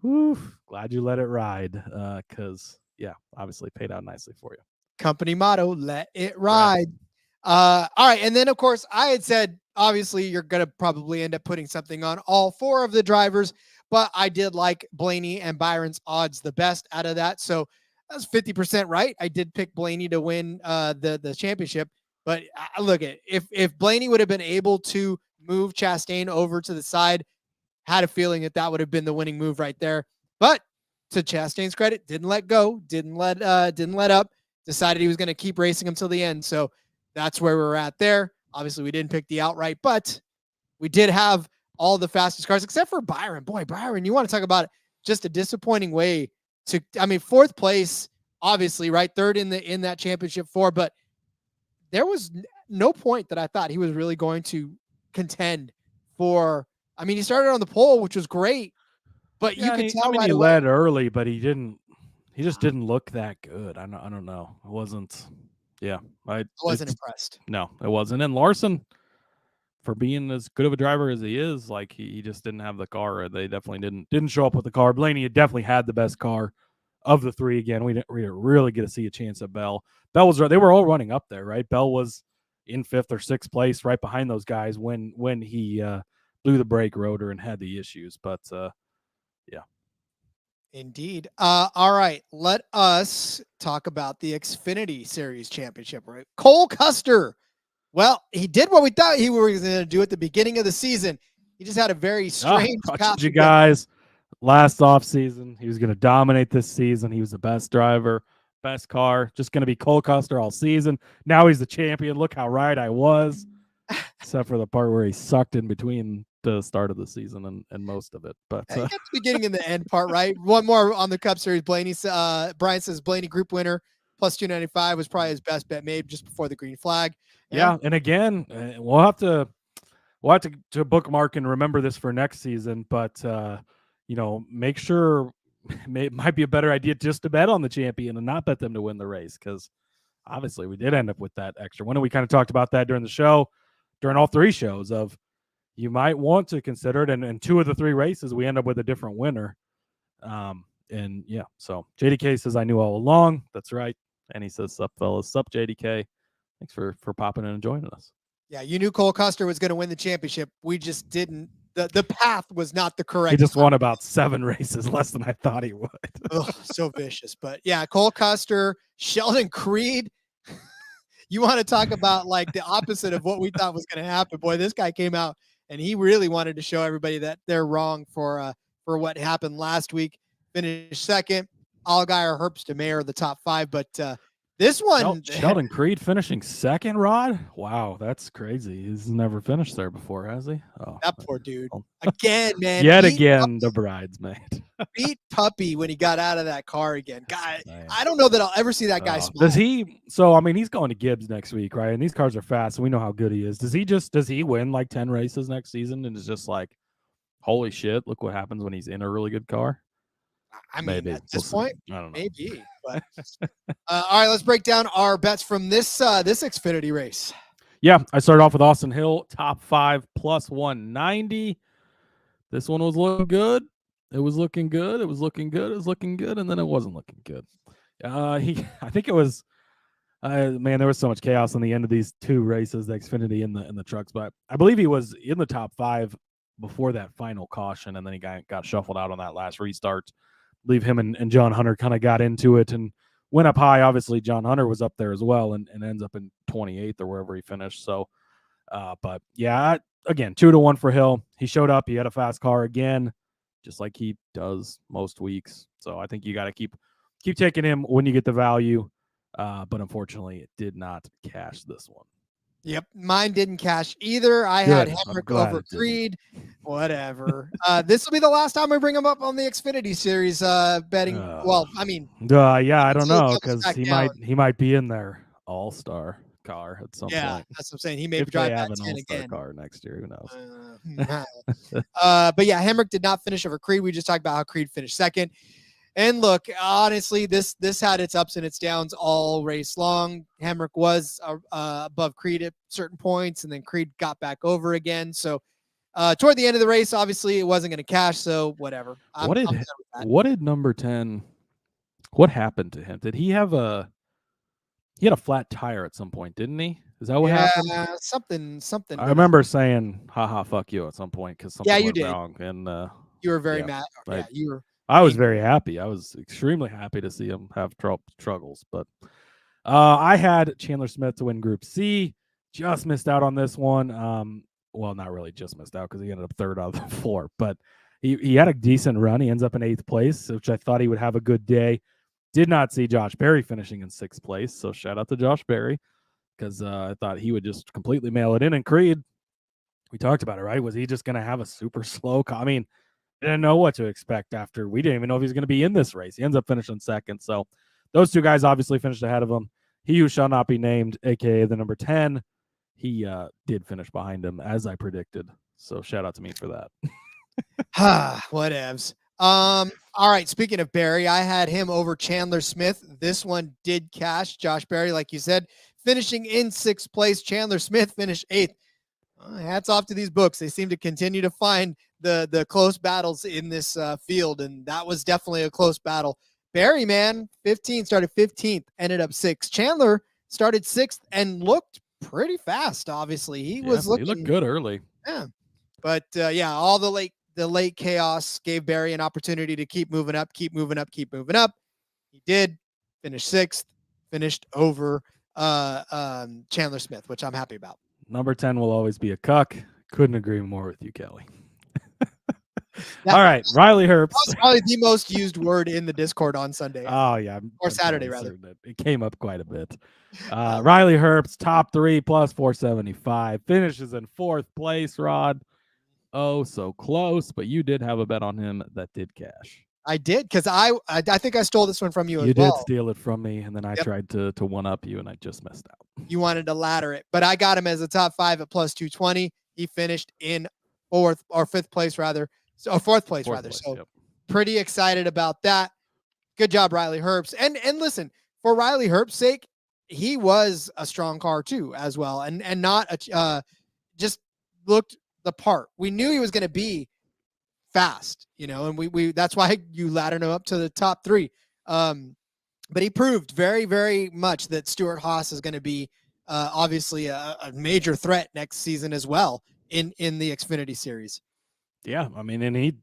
Whew, glad you let it ride because yeah, obviously paid out nicely for you. Company motto: let it ride. All right, and then of course I had said obviously you're gonna probably end up putting something on all 4 of the drivers, but I did like Blaney and Byron's odds the best out of that, so that's 50% right. I did pick Blaney to win the championship, but look at if Blaney would have been able to move Chastain over to the side, had a feeling that would have been the winning move right there. But to Chastain's credit, didn't let go, didn't let up, decided he was going to keep racing him till the end. So that's where we're at there. Obviously, we didn't pick the outright, but we did have all the fastest cars except for Byron. Boy, Byron, you want to talk about just a disappointing way to, 4th place, obviously, right? 3rd in that championship 4, but there was no point that I thought he was really going to contend for. He started on the pole, which was great, but you could tell right he away. led early, but he just didn't look that good. I don't know. It wasn't. Yeah, I wasn't impressed. No, it wasn't. And Larson, for being as good of a driver as he is, like he just didn't have the car. They definitely didn't show up with the car. Blaney had definitely had the best car of the 3. Again, we didn't really get to see a chance at Bell. They were all running up there, right? Bell was in 5th or 6th place, right behind those guys when he blew the brake rotor and had the issues. But yeah. Indeed. All right. Let us talk about the Xfinity Series Championship, right? Cole Custer. Well, he did what we thought he was going to do at the beginning of the season. He just had a very strange path. You guys, last offseason, he was going to dominate this season. He was the best driver, best car, just going to be Cole Custer all season. Now he's the champion. Look how right I was, except for the part where he sucked in between the start of the season and most of it. But you got the beginning and the end part, right? One more on the Cup Series. Brian says Blaney group winner plus 295 was probably his best bet made just before the green flag. Yeah, and again, we'll have to bookmark and remember this for next season. But make sure it might be a better idea just to bet on the champion and not bet them to win the race, because obviously we did end up with that extra one. And we kind of talked about that during the show, during all 3 shows of. You might want to consider it, and 2 of the 3 races, we end up with a different winner. And yeah, so JDK says, I knew all along. That's right. And he says, sup, fellas. Sup, JDK. Thanks for popping in and joining us. Yeah, you knew Cole Custer was going to win the championship. We just didn't. The path was not the correct. He just won about 7 races less than I thought he would. Oh, so vicious. But yeah, Cole Custer, Sheldon Creed. You want to talk about like the opposite of what we thought was going to happen. Boy, this guy came out and he really wanted to show everybody that they're wrong for what happened last week. Finished 2nd. Allgaier, Herbst, and Mayer are the top 5. But this one, Sheldon Creed finishing 2nd, Rod. Wow, that's crazy. He's never finished there before, has he? Oh, that poor dude. Again, man. Yet again, the bridesmaid. Beat puppy when he got out of that car again. God, I don't know that I'll ever see that guy smile. Does he? So, he's going to Gibbs next week, right? And these cars are fast, so we know how good he is. Does he win like 10 races next season and is just like, holy shit, look what happens when he's in a really good car? Maybe. At this point, I don't know. Maybe. But all right, let's break down our bets from this Xfinity race. Yeah, I started off with Austin Hill, top 5 plus 190. This one was looking good. It was looking good. It was looking good. It was looking good, and then it wasn't looking good. I think it was. Man, there was so much chaos on the end of these two races, the Xfinity and the trucks. But I believe he was in the top 5 before that final caution, and then he got shuffled out on that last restart. I believe him and John Hunter kind of got into it and went up high. Obviously, John Hunter was up there as well, and ends up in 28th or wherever he finished. So, but yeah, again, 2-1 for Hill. He showed up. He had a fast car again, just like he does most weeks. So I think you got to keep taking him when you get the value. But unfortunately, it did not cash this one. Yep, mine didn't cash either. I had Hemrick over Creed. Whatever. This will be the last time we bring him up on the Xfinity Series betting. Well, I mean, yeah, I don't know, because he might be in their all-star car at some point. Yeah, that's what I'm saying. He may drive that 10 again. Car next year. Who knows? But yeah, Hemrick did not finish over Creed. We just talked about how Creed finished second. And look, honestly, this had its ups and its downs all race long. Hemrick was above Creed at certain points, and then Creed got back over again. So toward the end of the race, obviously, it wasn't going to cash. So whatever. What did number 10? What happened to him? Did he have he had a flat tire at some point, didn't he? Is that what happened? Something. I remember saying, "Haha, fuck you" at some point because something went wrong, and you were very mad. You were. I was very happy. I was extremely happy to see him have struggles. But I had Chandler Smith to win Group C. Just missed out on this one. Well, not really just missed out because he ended up third out of the 4. But he had a decent run. He ends up in 8th place, which I thought he would have a good day. Did not see Josh Berry finishing in 6th place. So shout out to Josh Berry because I thought he would just completely mail it in. And Creed, we talked about it, right? Was he just going to have a super slow? I mean, didn't know what to expect after. We didn't even know if he was going to be in this race. He ends up finishing second. So those two guys obviously finished ahead of him. He who shall not be named, a.k.a. the number 10, he did finish behind him, as I predicted. So shout out to me for that. Whatevs. All right, speaking of Berry, I had him over Chandler Smith. This one did cash. Josh Berry, like you said, finishing in 6th place. Chandler Smith finished 8th. Hats off to these books. They seem to continue to find the close battles in this field, and that was definitely a close battle. Berry, man, 15, started 15th, ended up 6th. Chandler started 6th and looked pretty fast, obviously. He looked good early. Yeah. But all the late chaos gave Berry an opportunity to keep moving up. He did finish 6th, finished over Chandler Smith, which I'm happy about. Number 10 will always be a cuck. Couldn't agree more with you, Kelly. All right, Riley Herbst. That was probably the most used word in the Discord on Sunday. Oh, yeah. Or Saturday, rather. It came up quite a bit. Riley Herbst, top 3 plus 475. Finishes in 4th place, Rod. Oh, so close, but you did have a bet on him that did cash. I did, because I think I stole this one from you as well. You did steal it from me, and then I tried to one-up you, and I just missed out. You wanted to ladder it, but I got him as a top 5 at plus 220. He finished in 4th place, rather. So 4th place, rather. So pretty excited about that. Good job, Riley Herbst. And listen, for Riley Herbst's sake, he was a strong car too, as well, and not just looked the part. We knew he was going to be fast, and we that's why you laddered him up to the top 3. But he proved very, very much that Stuart Haas is going to be obviously a major threat next season as well in the Xfinity Series. Yeah, I mean, and he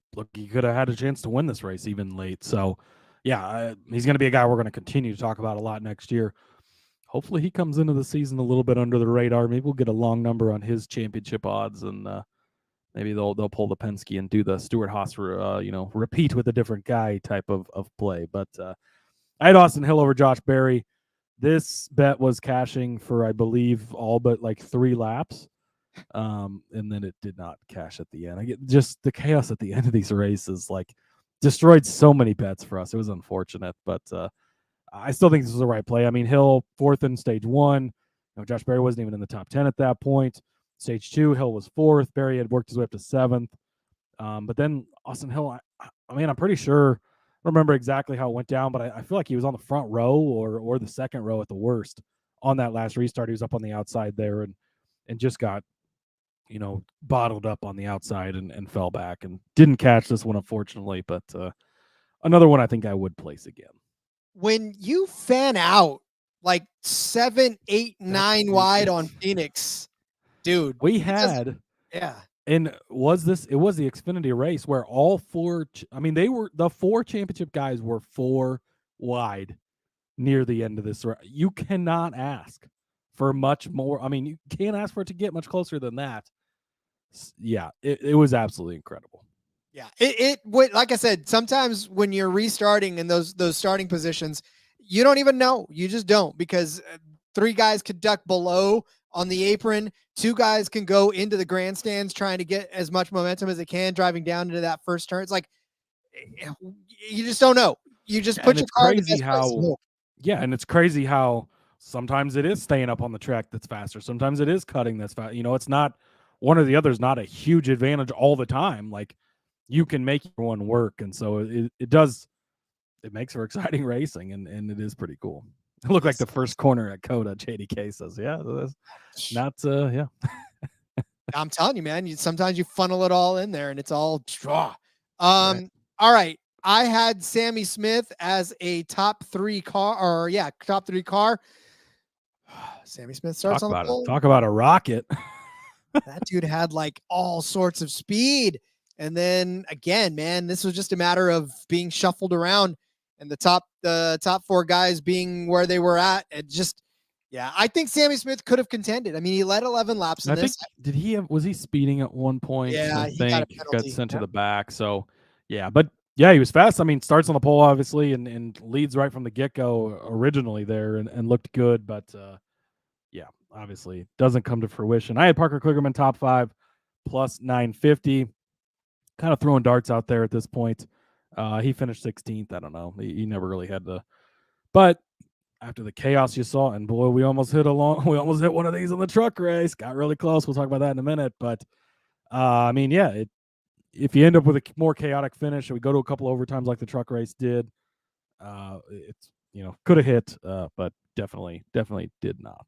could have had a chance to win this race even late. So, yeah, he's going to be a guy we're going to continue to talk about a lot next year. Hopefully he comes into the season a little bit under the radar. Maybe we'll get a long number on his championship odds, and maybe they'll pull the Penske and do the Stuart Haas, repeat with a different guy type of play. But I had Austin Hill over Josh Berry. This bet was cashing for, I believe, all but like 3 laps. And then it did not cash at the end. I get just the chaos at the end of these races, like destroyed so many bets for us. It was unfortunate, but I still think this was the right play. I mean, Hill 4th in stage 1. Josh Berry wasn't even in the top 10 at that point. Stage 2, Hill was 4th. Berry had worked his way up to 7th. But then Austin Hill, I'm pretty sure, I don't remember exactly how it went down, but I feel like he was on the front row or the second row at the worst on that last restart. He was up on the outside there, and and just got, bottled up on the outside and fell back and didn't catch this one, unfortunately. But another one I think I would place again. When you fan out like 7, 8, 9 wide on Phoenix, dude, we had, and it was the Xfinity race where all four, the 4 championship guys were 4 wide near the end of this. You cannot ask for much more. I mean, you can't ask for it to get much closer than that. Yeah, it was absolutely incredible. Yeah, it would, like I said, sometimes when you're restarting in those starting positions, you don't even know. You just don't, because 3 guys could duck below on the apron. 2 guys can go into the grandstands trying to get as much momentum as they can, driving down into that first turn. It's like, you just don't know. You just put your car in the best place. Yeah, and it's crazy how sometimes it is staying up on the track that's faster. Sometimes it is cutting that's fast. It's not one or the other is not a huge advantage all the time. Like, you can make your one work, and so it makes for exciting racing, and it is pretty cool. It looked like the first corner at Coda. JDK says, yeah, that's not yeah. I'm telling you, man, sometimes you funnel it all in there and it's all straw. Right. All right. I had Sammy Smith as a top 3 car, top 3 car. Sammy Smith starts on the pole. Talk about a rocket. That dude had like all sorts of speed. And then again, man, this was just a matter of being shuffled around and the top 4 guys being where they were at. It just, I think Sammy Smith could have contended. I mean, he led 11 laps in this. Was he speeding at one point? Yeah, he got sent to the back. So but he was fast. I mean, starts on the pole obviously and leads right from the get-go originally there and looked good, but obviously doesn't come to fruition. I had Parker Kligerman top 5 plus 950. Kind of throwing darts out there at this point. He finished 16th. I don't know. He never really had to. But after the chaos you saw, and boy, we almost hit one of these in the truck race. Got really close. We'll talk about that in a minute. But if you end up with a more chaotic finish, and we go to a couple overtimes like the truck race did, it's could have hit, but definitely did not.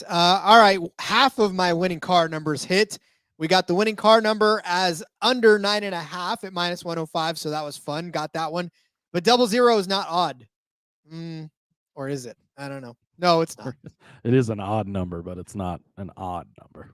All right, half of my winning car numbers hit. We got the winning car number as under 9.5 at -105, so that was fun. Got that one. But 00 is not odd. Or is it? I don't know. No, it's not. It is an odd number, but it's not an odd number.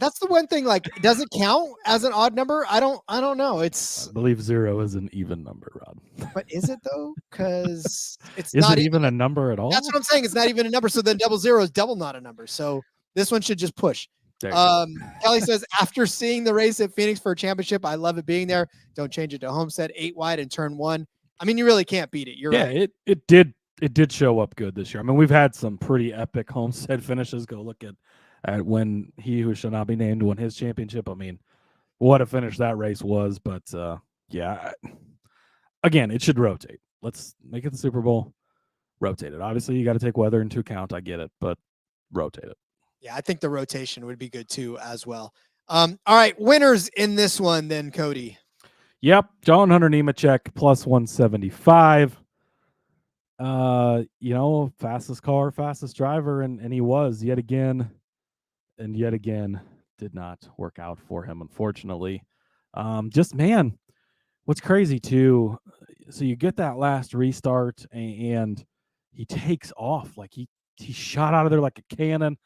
That's the one thing. Like, does it count as an odd number? I don't know. I believe 0 is an even number, Rod. But is it though? Because it's is not it even a number at all? That's what I'm saying. It's not even a number. So then 00 is double not a number. So this one should just push. Kelly says, after seeing the race at Phoenix for a championship, I love it being there. Don't change it to Homestead. 8 wide and turn 1. I mean, you really can't beat it. You're right. It did show up good this year. I mean, we've had some pretty epic Homestead finishes. Go look at when he who shall not be named won his championship. I mean, what a finish that race was. But again, it should rotate. Let's make it the Super Bowl. Rotate it. Obviously, you got to take weather into account. I get it, but rotate it. Yeah, I think the rotation would be good too as well. All right, winners in this one then, Cody. Yep, John Hunter Nemechek plus 175. Fastest car, fastest driver, and he was yet again did not work out for him, unfortunately. What's crazy too, so you get that last restart and he takes off like he shot out of there like a cannon.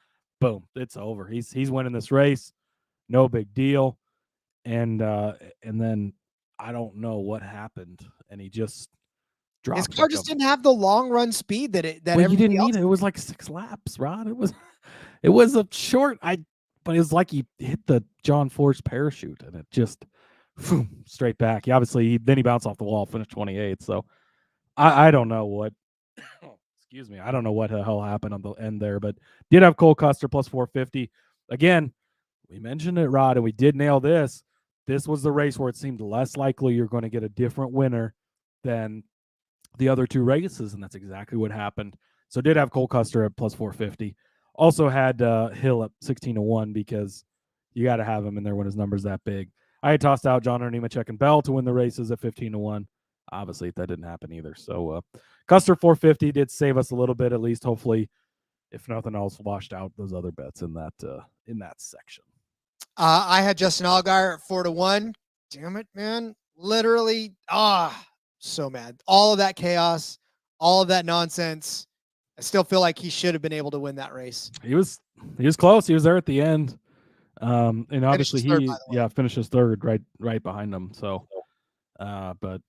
Boom, it's over. He's winning this race. No big deal. And then I don't know what happened, and he just dropped. His car just didn't have the long run speed that you didn't need it. It was like 6 laps, Rod. It was a short. But it was like he hit the John Force parachute, and it just straight back. He bounced off the wall, finished 28th. So I don't know what. Excuse me. I don't know what the hell happened on the end there, but did have Cole Custer plus 450. Again, we mentioned it, Rod, and we did nail this. This was the race where it seemed less likely you're going to get a different winner than the other 2 races, and that's exactly what happened. So did have Cole Custer at plus 450. Also had Hill at 16-1 because you got to have him in there when his number's that big. I had tossed out John Hunter Nemechek and Bell to win the races at 15-1. Obviously, that didn't happen either. So Custer 450 did save us a little bit, at least. Hopefully, if nothing else, washed out those other bets in that section. I had Justin Allgaier at 4-1. Damn it, man. Literally, so mad. All of that chaos, all of that nonsense. I still feel like he should have been able to win that race. He was close. He was there at the end. And obviously finishes third right behind him. So, but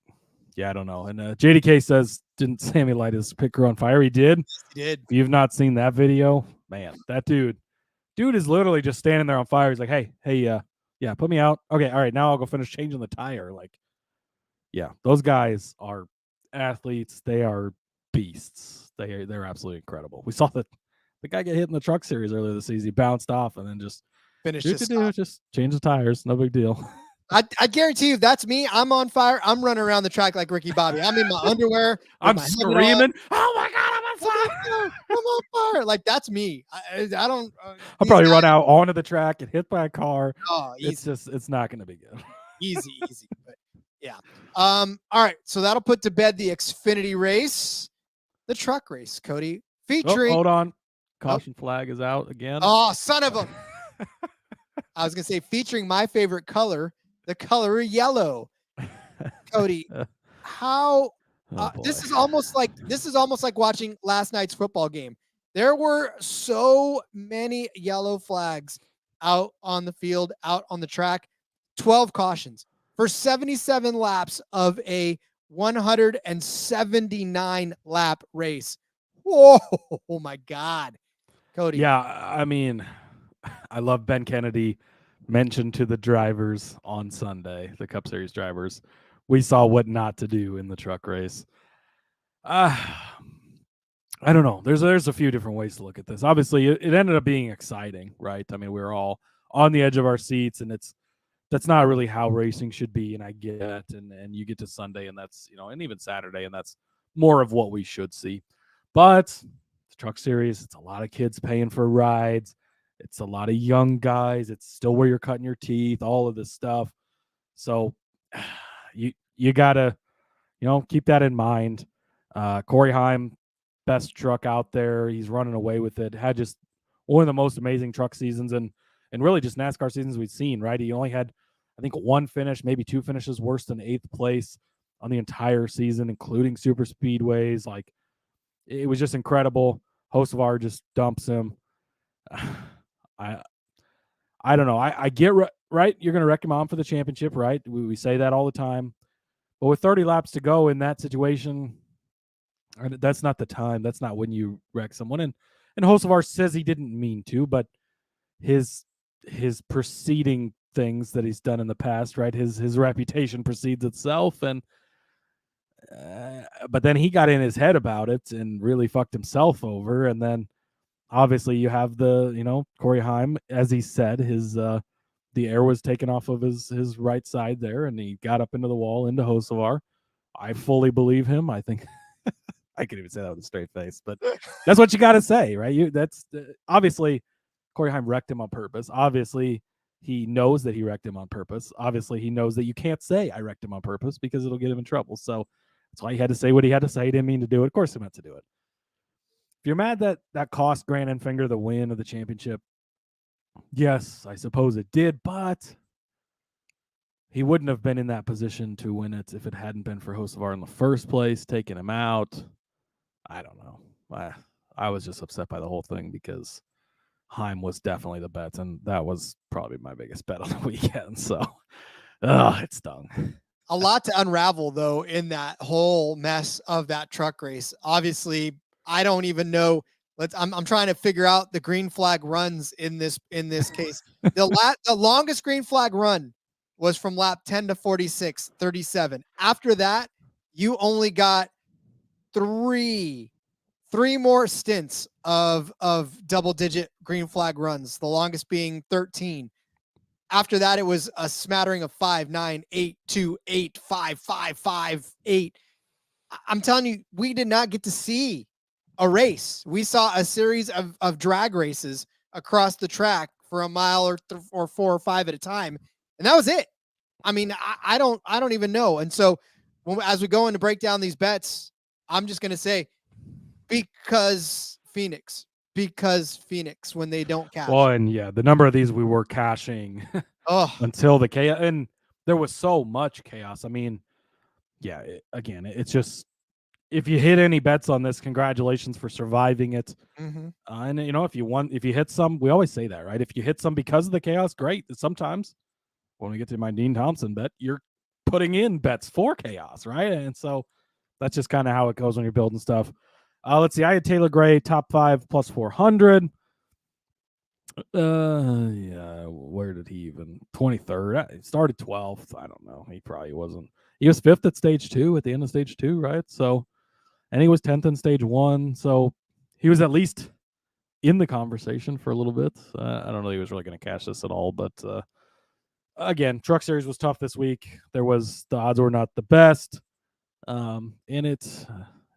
yeah, I don't know. And JDK says, didn't Sammy light his picker on fire? He did. He did. If you've not seen that video, man, that dude is literally just standing there on fire. He's like, hey, yeah, put me out. Okay, all right, now I'll go finish changing the tire. Like, yeah, those guys are athletes. They are beasts. They're absolutely incredible. We saw the guy get hit in the Truck Series earlier this season. He bounced off and then just finished. Just change the tires. No big deal. I guarantee you, if that's me, I'm on fire. I'm running around the track like Ricky Bobby. I'm in my underwear. I'm screaming. Oh my God, I'm on fire. I'm on fire. Like, that's me. I don't. I'll probably run out onto the track, get hit by a car. Oh, easy. It's not going to be good. Easy. But yeah. All right. So that'll put to bed the Xfinity race, the truck race, Cody, featuring. Hold on. Caution flag is out again. Oh, son of a. I was going to say featuring my favorite color, the color yellow. Cody, how this is almost like watching last night's football game. There were so many yellow flags out on the field, out on the track. 12 cautions for 77 laps of a 179 lap race. Whoa, oh my God, Cody. Yeah, I mean, I love Ben Kennedy mentioned to the drivers on Sunday, the Cup Series drivers, we saw what not to do in the truck race. I don't know. There's a few different ways to look at this. Obviously, it ended up being exciting, right? I mean, we were all on the edge of our seats, and that's not really how racing should be. And I get, and you get to Sunday, and that's, and even Saturday, and that's more of what we should see. But the Truck Series, it's a lot of kids paying for rides. It's a lot of young guys. It's still where you're cutting your teeth, all of this stuff. So you gotta, keep that in mind. Corey Heim, best truck out there. He's running away with it. Had just one of the most amazing truck seasons and really just NASCAR seasons we've seen, right? He only had, I think, one finish, maybe two finishes worse than 8th place on the entire season, including super speedways. Like, it was just incredible. Hocevar just dumps him. I don't know. I get right. You're going to wreck him on for the championship, right? We say that all the time. But with 30 laps to go in that situation, that's not the time. That's not when you wreck someone. And Hocevar says he didn't mean to, but his preceding things that he's done in the past, right? His reputation precedes itself, and but then he got in his head about it and really fucked himself over. And then obviously you have the Corey Heim, as he said, his the air was taken off of his right side there, and he got up into the wall into Hocevar. I fully believe him. I think I could even say that with a straight face, but that's what you got to say, right? That's obviously Corey Heim wrecked him on purpose. Obviously, he knows that he wrecked him on purpose. Obviously, he knows that you can't say I wrecked him on purpose because it'll get him in trouble. So that's why he had to say what he had to say. He didn't mean to do it. Of course he meant to do it. If you're mad that cost Grant Enfinger the win of the championship, yes, I suppose it did, but he wouldn't have been in that position to win it if it hadn't been for Hocevar in the first place, taking him out. I don't know. I was just upset by the whole thing because Heim was definitely the bet, and that was probably my biggest bet on the weekend. So, it stung. A lot to unravel, though, in that whole mess of that truck race. Obviously, I don't even know. I'm trying to figure out the green flag runs in this case. The longest green flag run was from lap 10 to 46, 37. After that, you only got three more stints of double-digit green flag runs, the longest being 13. After that, it was a smattering of 5, 9, 8, 2, 8, 5, 5, 5, 8. I'm telling you, we did not get to see a race. We saw a series of drag races across the track for a mile or 4 or 5 at a time, and that was it. I mean, I don't even know. And so, as we go in to break down these bets, I'm just going to say, because Phoenix, because Phoenix, when they don't cash. Well, and yeah, the number of these we were cashing Oh, until the chaos, and there was so much chaos. I mean, yeah, it's just, if you hit any bets on this, congratulations for surviving it. mhm. And if you hit some, we always say that, right? If you hit some because of the chaos, great. Sometimes when we get to my Dean Thompson bet, you're putting in bets for chaos, right? And so that's just kind of how it goes when you're building stuff. Let's see. I had Taylor Gray top 5 plus 400. Yeah, where did he even? 23rd. He started 12th. I don't know. He probably wasn't. He was 5th at stage 2 at the end of stage 2, right? So, and he was 10th in stage 1. So he was at least in the conversation for a little bit. I don't know if he was really going to cash this at all, but again, Truck Series was tough this week. The odds were not the best. And it's,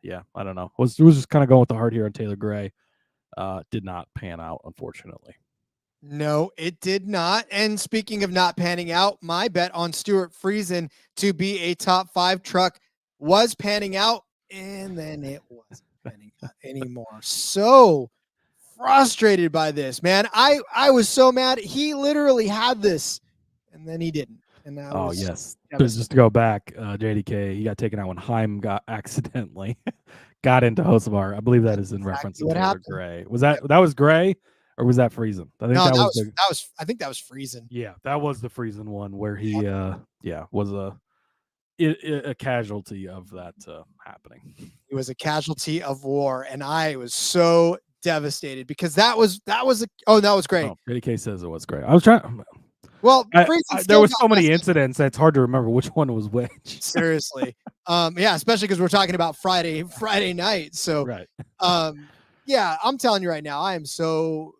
yeah, I don't know. It was just kind of going with the heart here on Taylor Gray. Did not pan out, unfortunately. No, it did not. And speaking of not panning out, my bet on Stuart Friesen to be a top 5 truck was panning out, and then it wasn't panning out anymore. So frustrated by this, man. I was so mad. He literally had this, and then he didn't. And that was yes. Just to go back, JDK, he got taken out when Heim got accidentally got into Hocevar. I believe that is in reference to Taylor Gray. Was that was Gray? Or was that Friesen? I think that was I think that was Friesen. Yeah, that was the Friesen one where he was a casualty of that happening. He was a casualty of war, and I was so devastated because that was great. Oh, JDK says it was great. I was trying. Well, there was so many incidents that it's hard to remember which one was which. Seriously, yeah, especially because we're talking about Friday night. So, right. Yeah, I'm telling you right now, I am so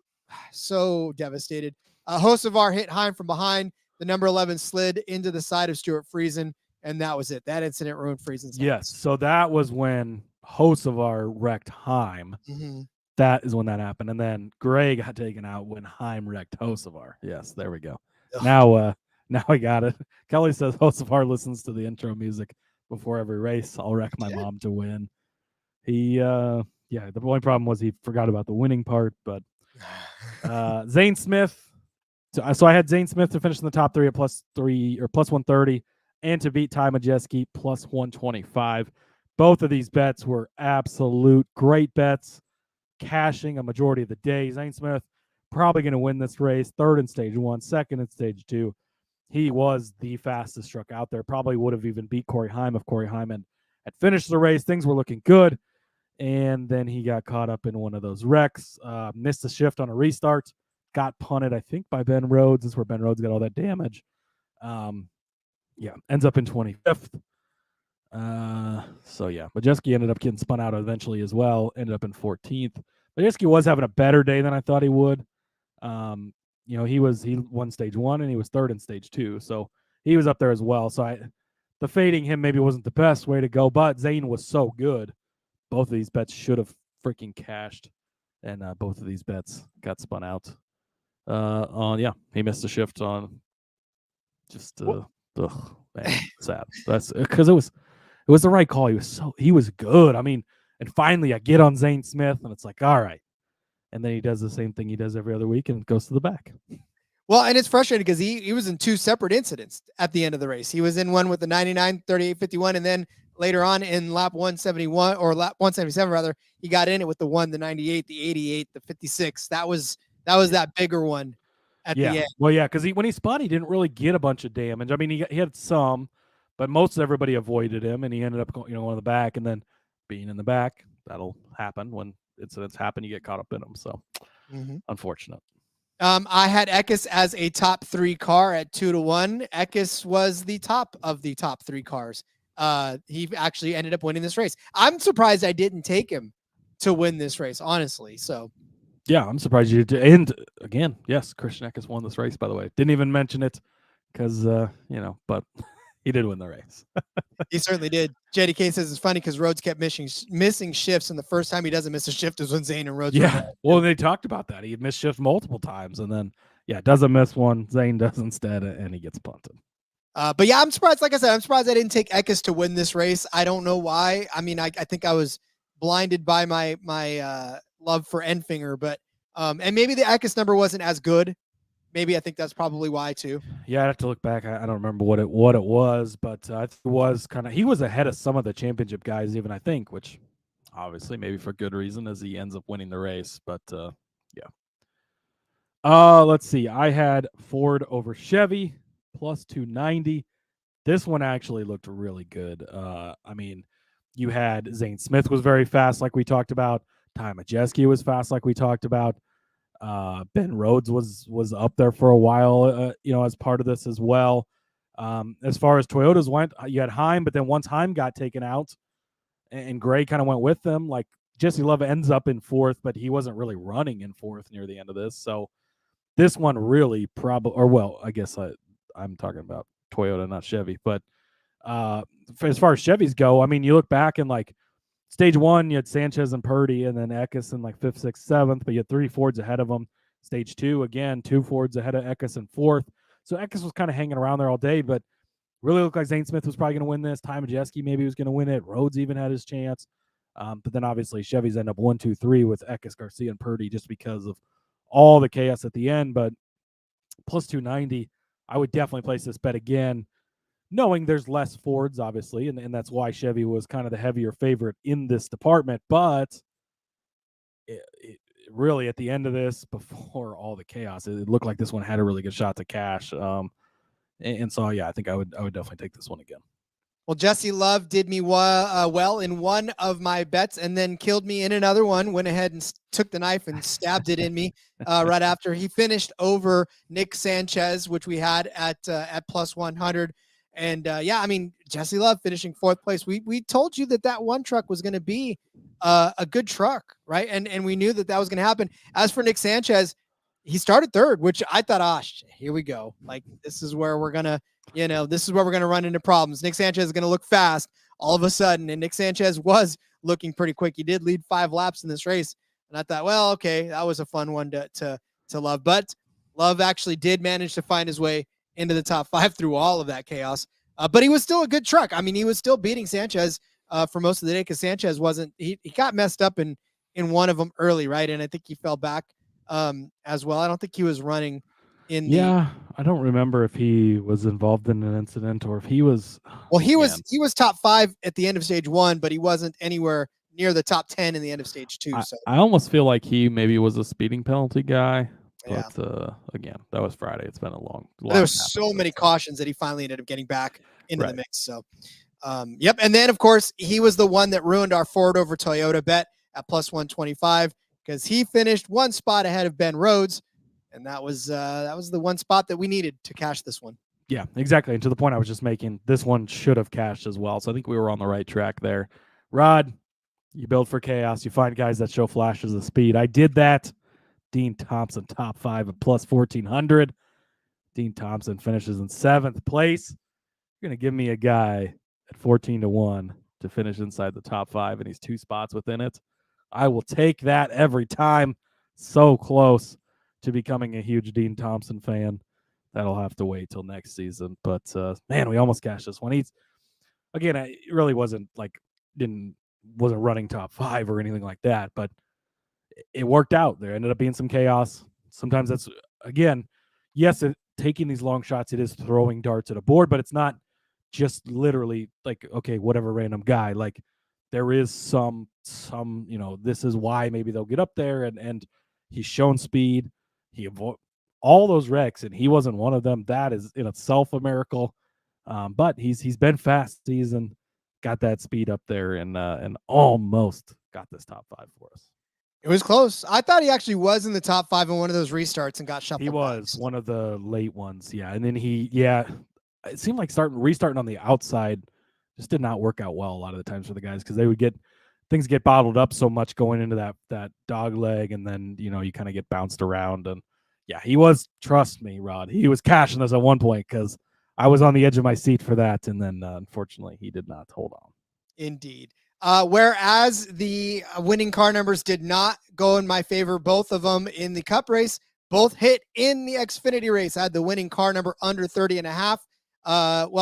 devastated. Hocevar hit Heim from behind. The number 11 slid into the side of Stuart Friesen, and that was it. That incident ruined Friesen's life. Yes, so that was when Hocevar wrecked Heim. Mm-hmm. That is when that happened, and then Gray got taken out when Heim wrecked Hocevar. Yes, there we go. Ugh. Now I got it. Kelly says Hocevar listens to the intro music before every race. I'll wreck my mom to win. He the only problem was he forgot about the winning part, but Zane Smith. So I had Zane Smith to finish in the top 3 at plus 130, and to beat Ty Majeski plus 125. Both of these bets were absolute great bets, cashing a majority of the day. Zane Smith probably going to win this race, 3rd in stage 1, 2nd in stage 2. He was the fastest truck out there. Probably would have even beat Corey Heim if Corey Heim had finished the race. Things were looking good. And then he got caught up in one of those wrecks, missed a shift on a restart, got punted, I think, by Ben Rhodes. This is where Ben Rhodes got all that damage. Ends up in 25th. Majeski ended up getting spun out eventually as well, ended up in 14th. Majeski was having a better day than I thought he would. He won stage 1 and he was 3rd in stage 2. So he was up there as well. So the fading him maybe wasn't the best way to go, but Zane was so good. Both of these bets should have freaking cashed, and both of these bets got spun out. He missed a shift on. Just sad. That's because it was the right call. He was good. I mean, and finally I get on Zane Smith, and it's like, all right, and then he does the same thing he does every other week and goes to the back. Well, and it's frustrating because he was in 2 separate incidents at the end of the race. He was in one with the 99, 38, 51, and then later on in lap 171 or lap 177 rather, he got in it with the 1, the 98, the 88, the 56. That was that bigger one at the end. Well, yeah, because when he spun, he didn't really get a bunch of damage. I mean, he had some, but most everybody avoided him, and he ended up going on the back, and then being in the back, that'll happen when incidents happen. You get caught up in them, so unfortunate. I had Eckes as a top 3 car at 2-1. Eckes was the top of the top 3 cars. He actually ended up winning this race. I'm surprised I didn't take him to win this race, honestly. So, yeah, I'm surprised you did. And again, yes, Christian Eckes won this race, by the way. Didn't even mention it because, but he did win the race. He certainly did. JDK says it's funny because Rhodes kept missing shifts, and the first time he doesn't miss a shift is when Zane and Rhodes. Yeah, well, they talked about that. He missed shifts multiple times, and then, doesn't miss one. Zane does instead, and he gets punted. But yeah, I'm surprised. Like I said, I'm surprised I didn't take Eckes to win this race. I don't know why. I mean, I think I was blinded by my love for Enfinger, but and maybe the Eckes number wasn't as good. Maybe I think that's probably why too. Yeah, I have to look back. I don't remember what it was, but I think it was he was ahead of some of the championship guys, even I think, which obviously maybe for good reason as he ends up winning the race. But yeah. Let's see. I had Ford over Chevy plus 290. This one actually looked really good. I mean, you had Zane Smith was very fast, like we talked about. Ty Majeski was fast, like we talked about. Ben Rhodes was up there for a while, as part of this as well. As far as Toyotas went, you had Heim, but then once Heim got taken out and Gray kind of went with them, like Jesse Love ends up in fourth, but he wasn't really running in fourth near the end of this. So this one really I guess I'm talking about Toyota, not Chevy. But as far as Chevys go, I mean, you look back and like stage one, you had Sanchez and Purdy, and then Eckes in like fifth, sixth, seventh, but you had 3 Fords ahead of them. Stage two, again, 2 Fords ahead of Eckes in fourth. So Eckes was kind of hanging around there all day, but really looked like Zane Smith was probably going to win this. Ty Majeski maybe was going to win it. Rhodes even had his chance. But then obviously Chevys end up 1, 2, 3 with Eckes, Garcia, and Purdy just because of all the chaos at the end. But plus 290, I would definitely place this bet again, knowing there's less Fords, obviously, and that's why Chevy was kind of the heavier favorite in this department. But it really, at the end of this, before all the chaos, it looked like this one had a really good shot to cash. And so, yeah, I think I would definitely take this one again. Well, Jesse Love did me well in one of my bets and then killed me in another one, went ahead and took the knife and stabbed it in me right after he finished over Nick Sanchez, which we had at plus 100. And I mean, Jesse Love finishing fourth place. We told you that one truck was going to be a good truck, right? And we knew that was going to happen. As for Nick Sanchez, he started third, which I thought, here we go. Like, this is where we're going to, run into problems. Nick Sanchez is going to look fast all of a sudden. And Nick Sanchez was looking pretty quick. He did lead 5 laps in this race. And I thought, well, okay, that was a fun one to Love. But Love actually did manage to find his way into the top 5 through all of that chaos. But he was still a good truck. I mean, he was still beating Sanchez for most of the day because Sanchez he got messed up in one of them early, right? And I think he fell back as well. I don't think he was running in I don't remember if he was involved in an incident or if he was. Well, he was top 5 at the end of stage 1, but he wasn't anywhere near the top 10 in the end of stage 2. I almost feel like he maybe was a speeding penalty guy. Yeah. But again, that was Friday. It's been a long there was so many cautions that he finally ended up getting back into the mix. So, yep. And then, of course, he was the one that ruined our Ford over Toyota bet at plus 125 because he finished 1 spot ahead of Ben Rhodes. And that was the one spot that we needed to cash this one. Yeah, exactly. And to the point I was just making, this one should have cashed as well. So I think we were on the right track there. Rod, you build for chaos. You find guys that show flashes of speed. I did that. Dean Thompson, top 5 at plus 1,400. Dean Thompson finishes in 7th place. You're going to give me a guy at 14-1 to finish inside the top 5, and he's 2 spots within it. I will take that every time. So close to becoming a huge Dean Thompson fan. That'll have to wait till next season. But, man, we almost cashed this one. It really wasn't wasn't running top 5 or anything like that, but it worked out. There ended up being some chaos. Sometimes that's, again, yes, taking these long shots, it is throwing darts at a board, but it's not just literally like, okay, whatever random guy. Like, there is some this is why maybe they'll get up there, and he's shown speed. He avoided all those wrecks, and he wasn't one of them. That is in itself a miracle. But he's been fast season, got that speed up there, and almost got this top 5 for us. It was close. I thought he actually was in the top 5 in one of those restarts and got shuffled. He was one of the late ones, yeah. And then it seemed like restarting on the outside just did not work out well a lot of the times for the guys because they would things get bottled up so much going into that dog leg, and then you kind of get bounced around. And yeah, he was, trust me, Rod, he was cashing us at one point because I was on the edge of my seat for that, and then unfortunately he did not hold on. Indeed. Whereas the winning car numbers did not go in my favor, both of them in the Cup race, both hit in the Xfinity race. I had the winning car number under 30.5.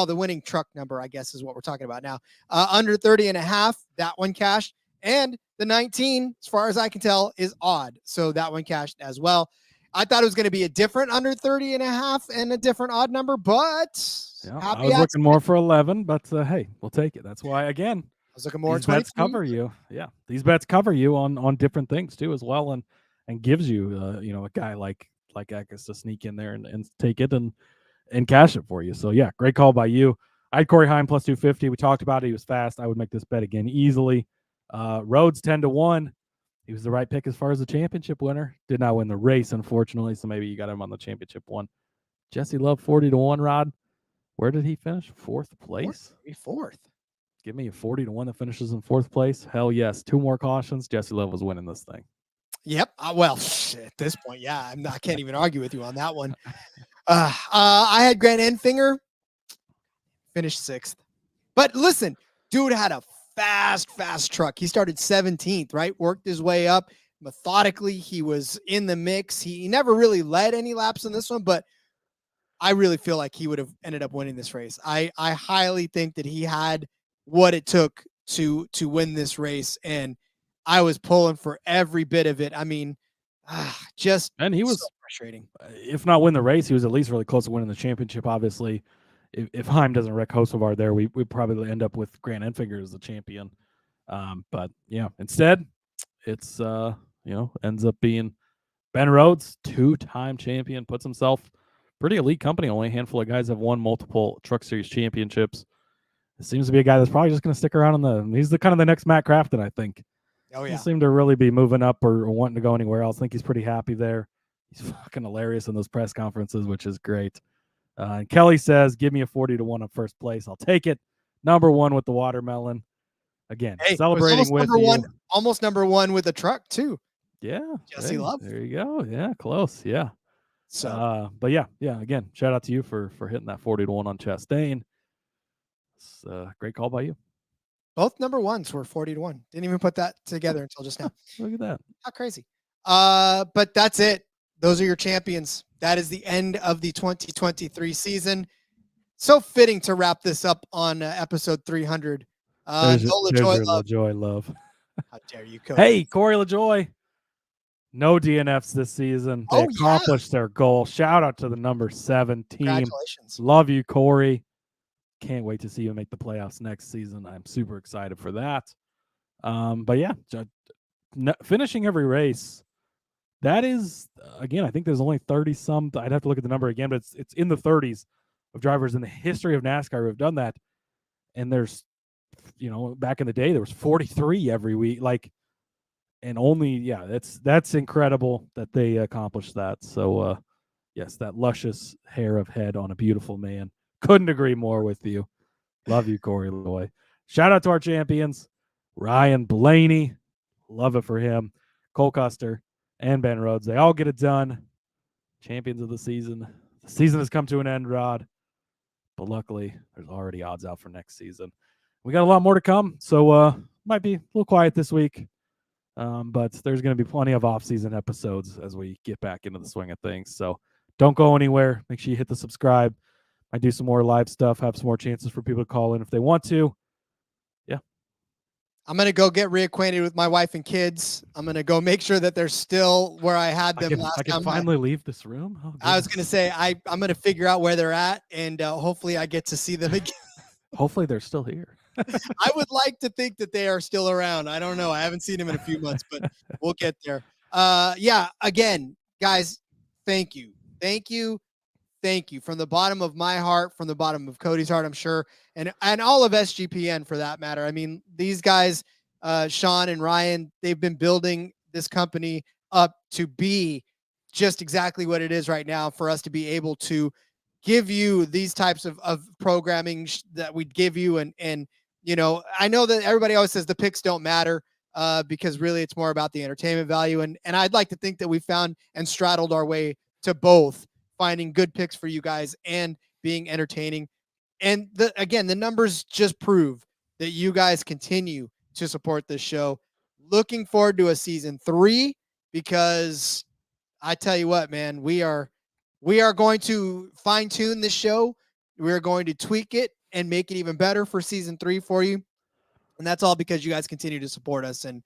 The winning truck number, I guess, is what we're talking about now. Under 30.5, that one cashed. And the 19, as far as I can tell, is odd. So that one cashed as well. I thought it was going to be a different under 30 and a half and a different odd number, but Yeah, happy I was looking accident. more for 11, but hey, we'll take it. That's why, again, I was looking more these 23. bets cover you. Yeah, these bets cover you on different things too as well, and gives you a guy like Eckes to sneak in there and take it and cash it for you. So yeah, great call by you. I had Corey Heim plus 250. We talked about it. He was fast. I would make this bet again easily. Rhodes 10-1. He was the right pick as far as the championship winner. Did not win the race, unfortunately. So maybe you got him on the championship one. Jesse Love 40-1. Rod, where did he finish? Fourth place. Fourth. Give me a 40-1 that finishes in fourth place. Hell yes. 2 more cautions. Jesse Love was winning this thing. Yep. Well, at this point, yeah, I can't even argue with you on that one. I had Grant Enfinger finished 6th. But listen, dude had a fast truck. He started 17th, right? Worked his way up methodically. He was in the mix. He never really led any laps in this one, but I really feel like he would have ended up winning this race. I highly think that he had what it took to win this race, and I was pulling for every bit of it. I mean, and he was so frustrating. If not win the race, he was at least really close to winning the championship. Obviously, if Heim doesn't wreck Hocevar there, we probably end up with Grant Enfinger as the champion. But yeah, instead, it's ends up being Ben Rhodes, 2-time champion, puts himself pretty elite company. Only a handful of guys have won multiple Truck Series championships. It seems to be a guy that's probably just going to stick around he's the kind of the next Matt Crafton, I think. Oh, yeah. Doesn't seem to really be moving up or wanting to go anywhere else. I think he's pretty happy there. He's fucking hilarious in those press conferences, which is great. And Kelly says, give me a 40-1 on first place. I'll take it. Number 1 with the watermelon. Again, celebrating with you. Almost number 1 with the truck, too. Yeah. Jesse Love. There you go. Yeah, close. Yeah. So, but yeah. Again, shout out to you for hitting that 40-1 on Chastain. It's a great call by you. Both number 1s were 40-1. Didn't even put that together until just now. Look at that. How crazy. But that's it. Those are your champions. That is the end of the 2023 season. So fitting to wrap this up on episode 300. LaJoy love. How dare you, Cody? Hey, Corey LaJoy. No DNFs this season. They accomplished their goal. Shout out to the number 7 team. Congratulations. Love you, Corey. Can't wait to see you make the playoffs next season. I'm super excited for that. But yeah, finishing every race. That is, again, I think there's only 30 some. I'd have to look at the number again, but it's in the 30s of drivers in the history of NASCAR who have done that. And there's, back in the day, there was 43 every week. And only, that's incredible that they accomplished that. So, yes, that luscious hair of head on a beautiful man. Couldn't agree more with you. Love you, Corey LaJoy. Shout out to our champions, Ryan Blaney. Love it for him. Cole Custer and Ben Rhodes. They all get it done. Champions of the season. The season has come to an end, Rod. But luckily, there's already odds out for next season. We got a lot more to come, so might be a little quiet this week. But there's going to be plenty of off-season episodes as we get back into the swing of things. So don't go anywhere. Make sure you hit the subscribe. I do some more live stuff, have some more chances for people to call in if they want to. Yeah. I'm going to go get reacquainted with my wife and kids. I'm going to go make sure that they're still where I had them last time. I can finally leave this room. Oh, I was going to say, I'm going to figure out where they're at, and hopefully I get to see them again. Hopefully they're still here. I would like to think that they are still around. I don't know. I haven't seen them in a few months, but we'll get there. Again, guys, thank you. Thank you from the bottom of my heart, from the bottom of Cody's heart, I'm sure, and all of SGPN for that matter. I mean, these guys, Sean and Ryan, they've been building this company up to be just exactly what it is right now, for us to be able to give you these types of programming that we give you. And I know that everybody always says the picks don't matter because really it's more about the entertainment value. And I'd like to think that we found and straddled our way to both finding good picks for you guys and being entertaining. And the numbers just prove that you guys continue to support this show. Looking forward to a season 3, because I tell you what, man, we are going to fine tune this show. We're going to tweak it and make it even better for season 3 for you. And that's all because you guys continue to support us. And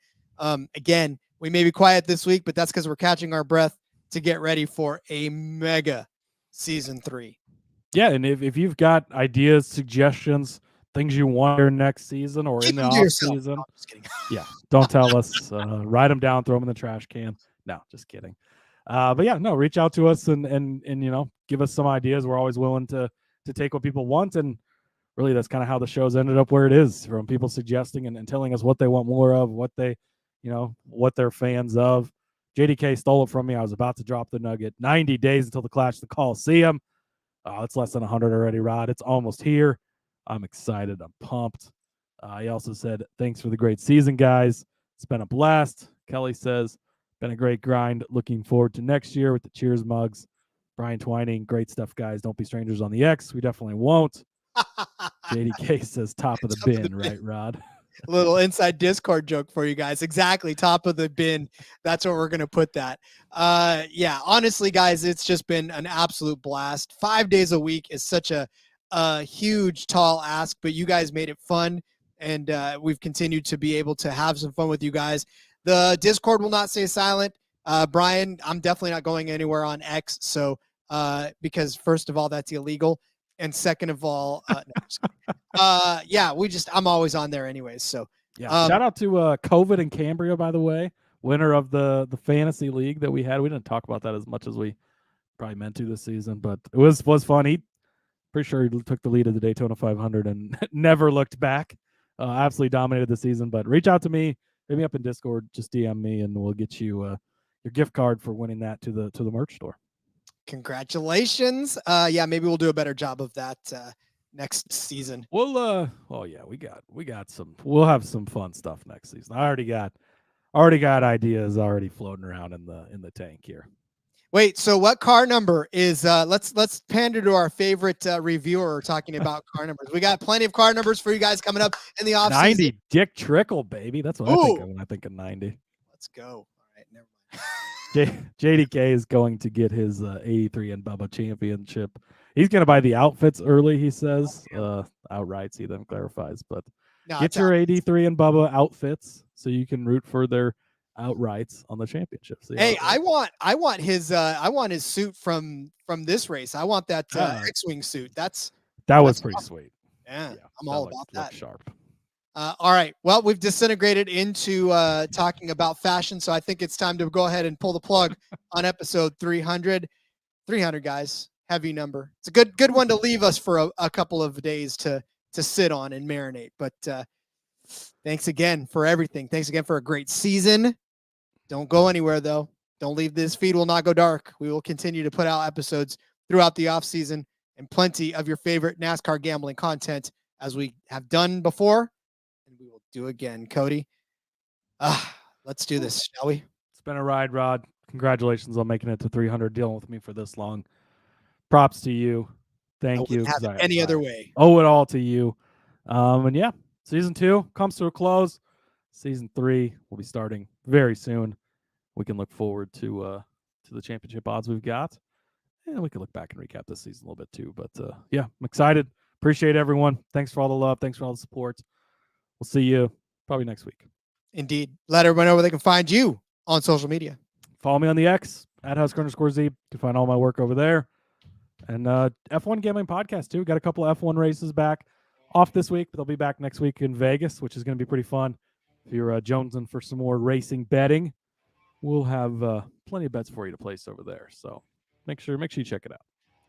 again, we may be quiet this week, but that's because we're catching our breath to get ready for a mega season 3. Yeah, and if you've got ideas, suggestions, things you want your next season or Keep in the them to off yourself. season, No, I'm just kidding. yeah, don't tell us. Write them down, throw them in the trash can. No, just kidding. But yeah, no, reach out to us and give us some ideas. We're always willing to take what people want, and really that's kind of how the show's ended up where it is, from people suggesting and telling us what they want more of, what they, what they're fans of. JDK stole it from me. I was about to drop the nugget. 90 days until the Clash of the Coliseum. It's less than 100 already, Rod. It's almost here. I'm excited. I'm pumped. He also said, thanks for the great season, guys. It's been a blast. Kelly says, been a great grind. Looking forward to next year with the cheers mugs. Brian Twining, great stuff, guys. Don't be strangers on the X. We definitely won't. JDK says top of the bin, right, Rod? A little inside Discord joke for you guys. Exactly. Top of the bin. That's what we're going to put that. Yeah, honestly, guys, it's just been an absolute blast. 5 days a week is such a huge, tall ask, but you guys made it fun. And we've continued to be able to have some fun with you guys. The Discord will not stay silent. Brian, I'm definitely not going anywhere on X. So, because first of all, that's illegal. And second of all, yeah, I'm always on there anyways. So yeah, shout out to COVID and Cambria, by the way, winner of the fantasy league that we had. We didn't talk about that as much as we probably meant to this season, but it was fun. Pretty sure he took the lead of the Daytona 500 and never looked back. Absolutely dominated the season. But reach out to me, hit me up in Discord, just DM me, and we'll get you your gift card for winning that to the merch store. Congratulations. Yeah, maybe we'll do a better job of that next season. We'll we got some, we'll have some fun stuff next season. I already got ideas already floating around in the tank here. Wait, so what car number is let's pander to our favorite reviewer talking about car numbers. We got plenty of car numbers for you guys coming up in the offseason. 90 Dick Trickle, baby. That's what I think of when I think of 90. Let's go. All right, never mind. JDK is going to get his 83 and Bubba championship. He's going to buy the outfits early, he says. Outrights, he then clarifies. But get your 83 and Bubba outfits so you can root for their outrights on the championship. Hey, I want his suit from this race. I want that X-Wing suit. That was pretty sweet. Yeah, I'm all about that. Sharp. All right. Well, we've disintegrated into talking about fashion, so I think it's time to go ahead and pull the plug on episode 300. 300, guys. Heavy number. It's a good one to leave us for a couple of days to sit on and marinate. But thanks again for everything. Thanks again for a great season. Don't go anywhere, though. Don't leave. This feed will not go dark. We will continue to put out episodes throughout the offseason and plenty of your favorite NASCAR gambling content as we have done before. We will do again. Cody, let's do this, shall we? It's been a ride, Rod. Congratulations on making it to 300, dealing with me for this long. Props to you. Thank you. Any other way? Owe it all to you. And yeah, season 2 comes to a close. Season 3 will be starting very soon. We can look forward to the championship odds we've got, and we can look back and recap this season a little bit too. But yeah, I'm excited. Appreciate everyone. Thanks for all the love. Thanks for all the support. We'll see you probably next week. Indeed. Let everyone know where they can find you on social media. Follow me on the X at @Husker_Zeeb to find all my work over there. And F1 Gambling Podcast too. Got a couple of F1 races back off this week, but they'll be back next week in Vegas, which is going to be pretty fun. If you're jonesing for some more racing betting, we'll have plenty of bets for you to place over there. So make sure you check it out.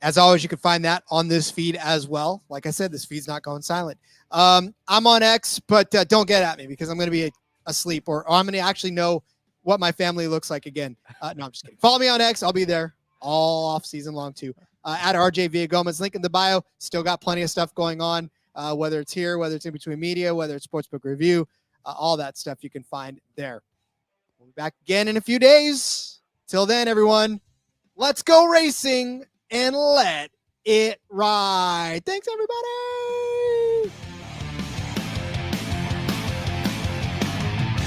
As always, you can find that on this feed as well. Like I said, this feed's not going silent. I'm on X, but don't get at me because I'm going to be asleep or I'm going to actually know what my family looks like again. No, I'm just kidding. Follow me on X. I'll be there all off season long too. At RJ Villagomez, link in the bio. Still got plenty of stuff going on, whether it's here, whether it's in between media, whether it's sportsbook review, all that stuff you can find there. We'll be back again in a few days. Till then, everyone, let's go racing and let it ride. Thanks, everybody.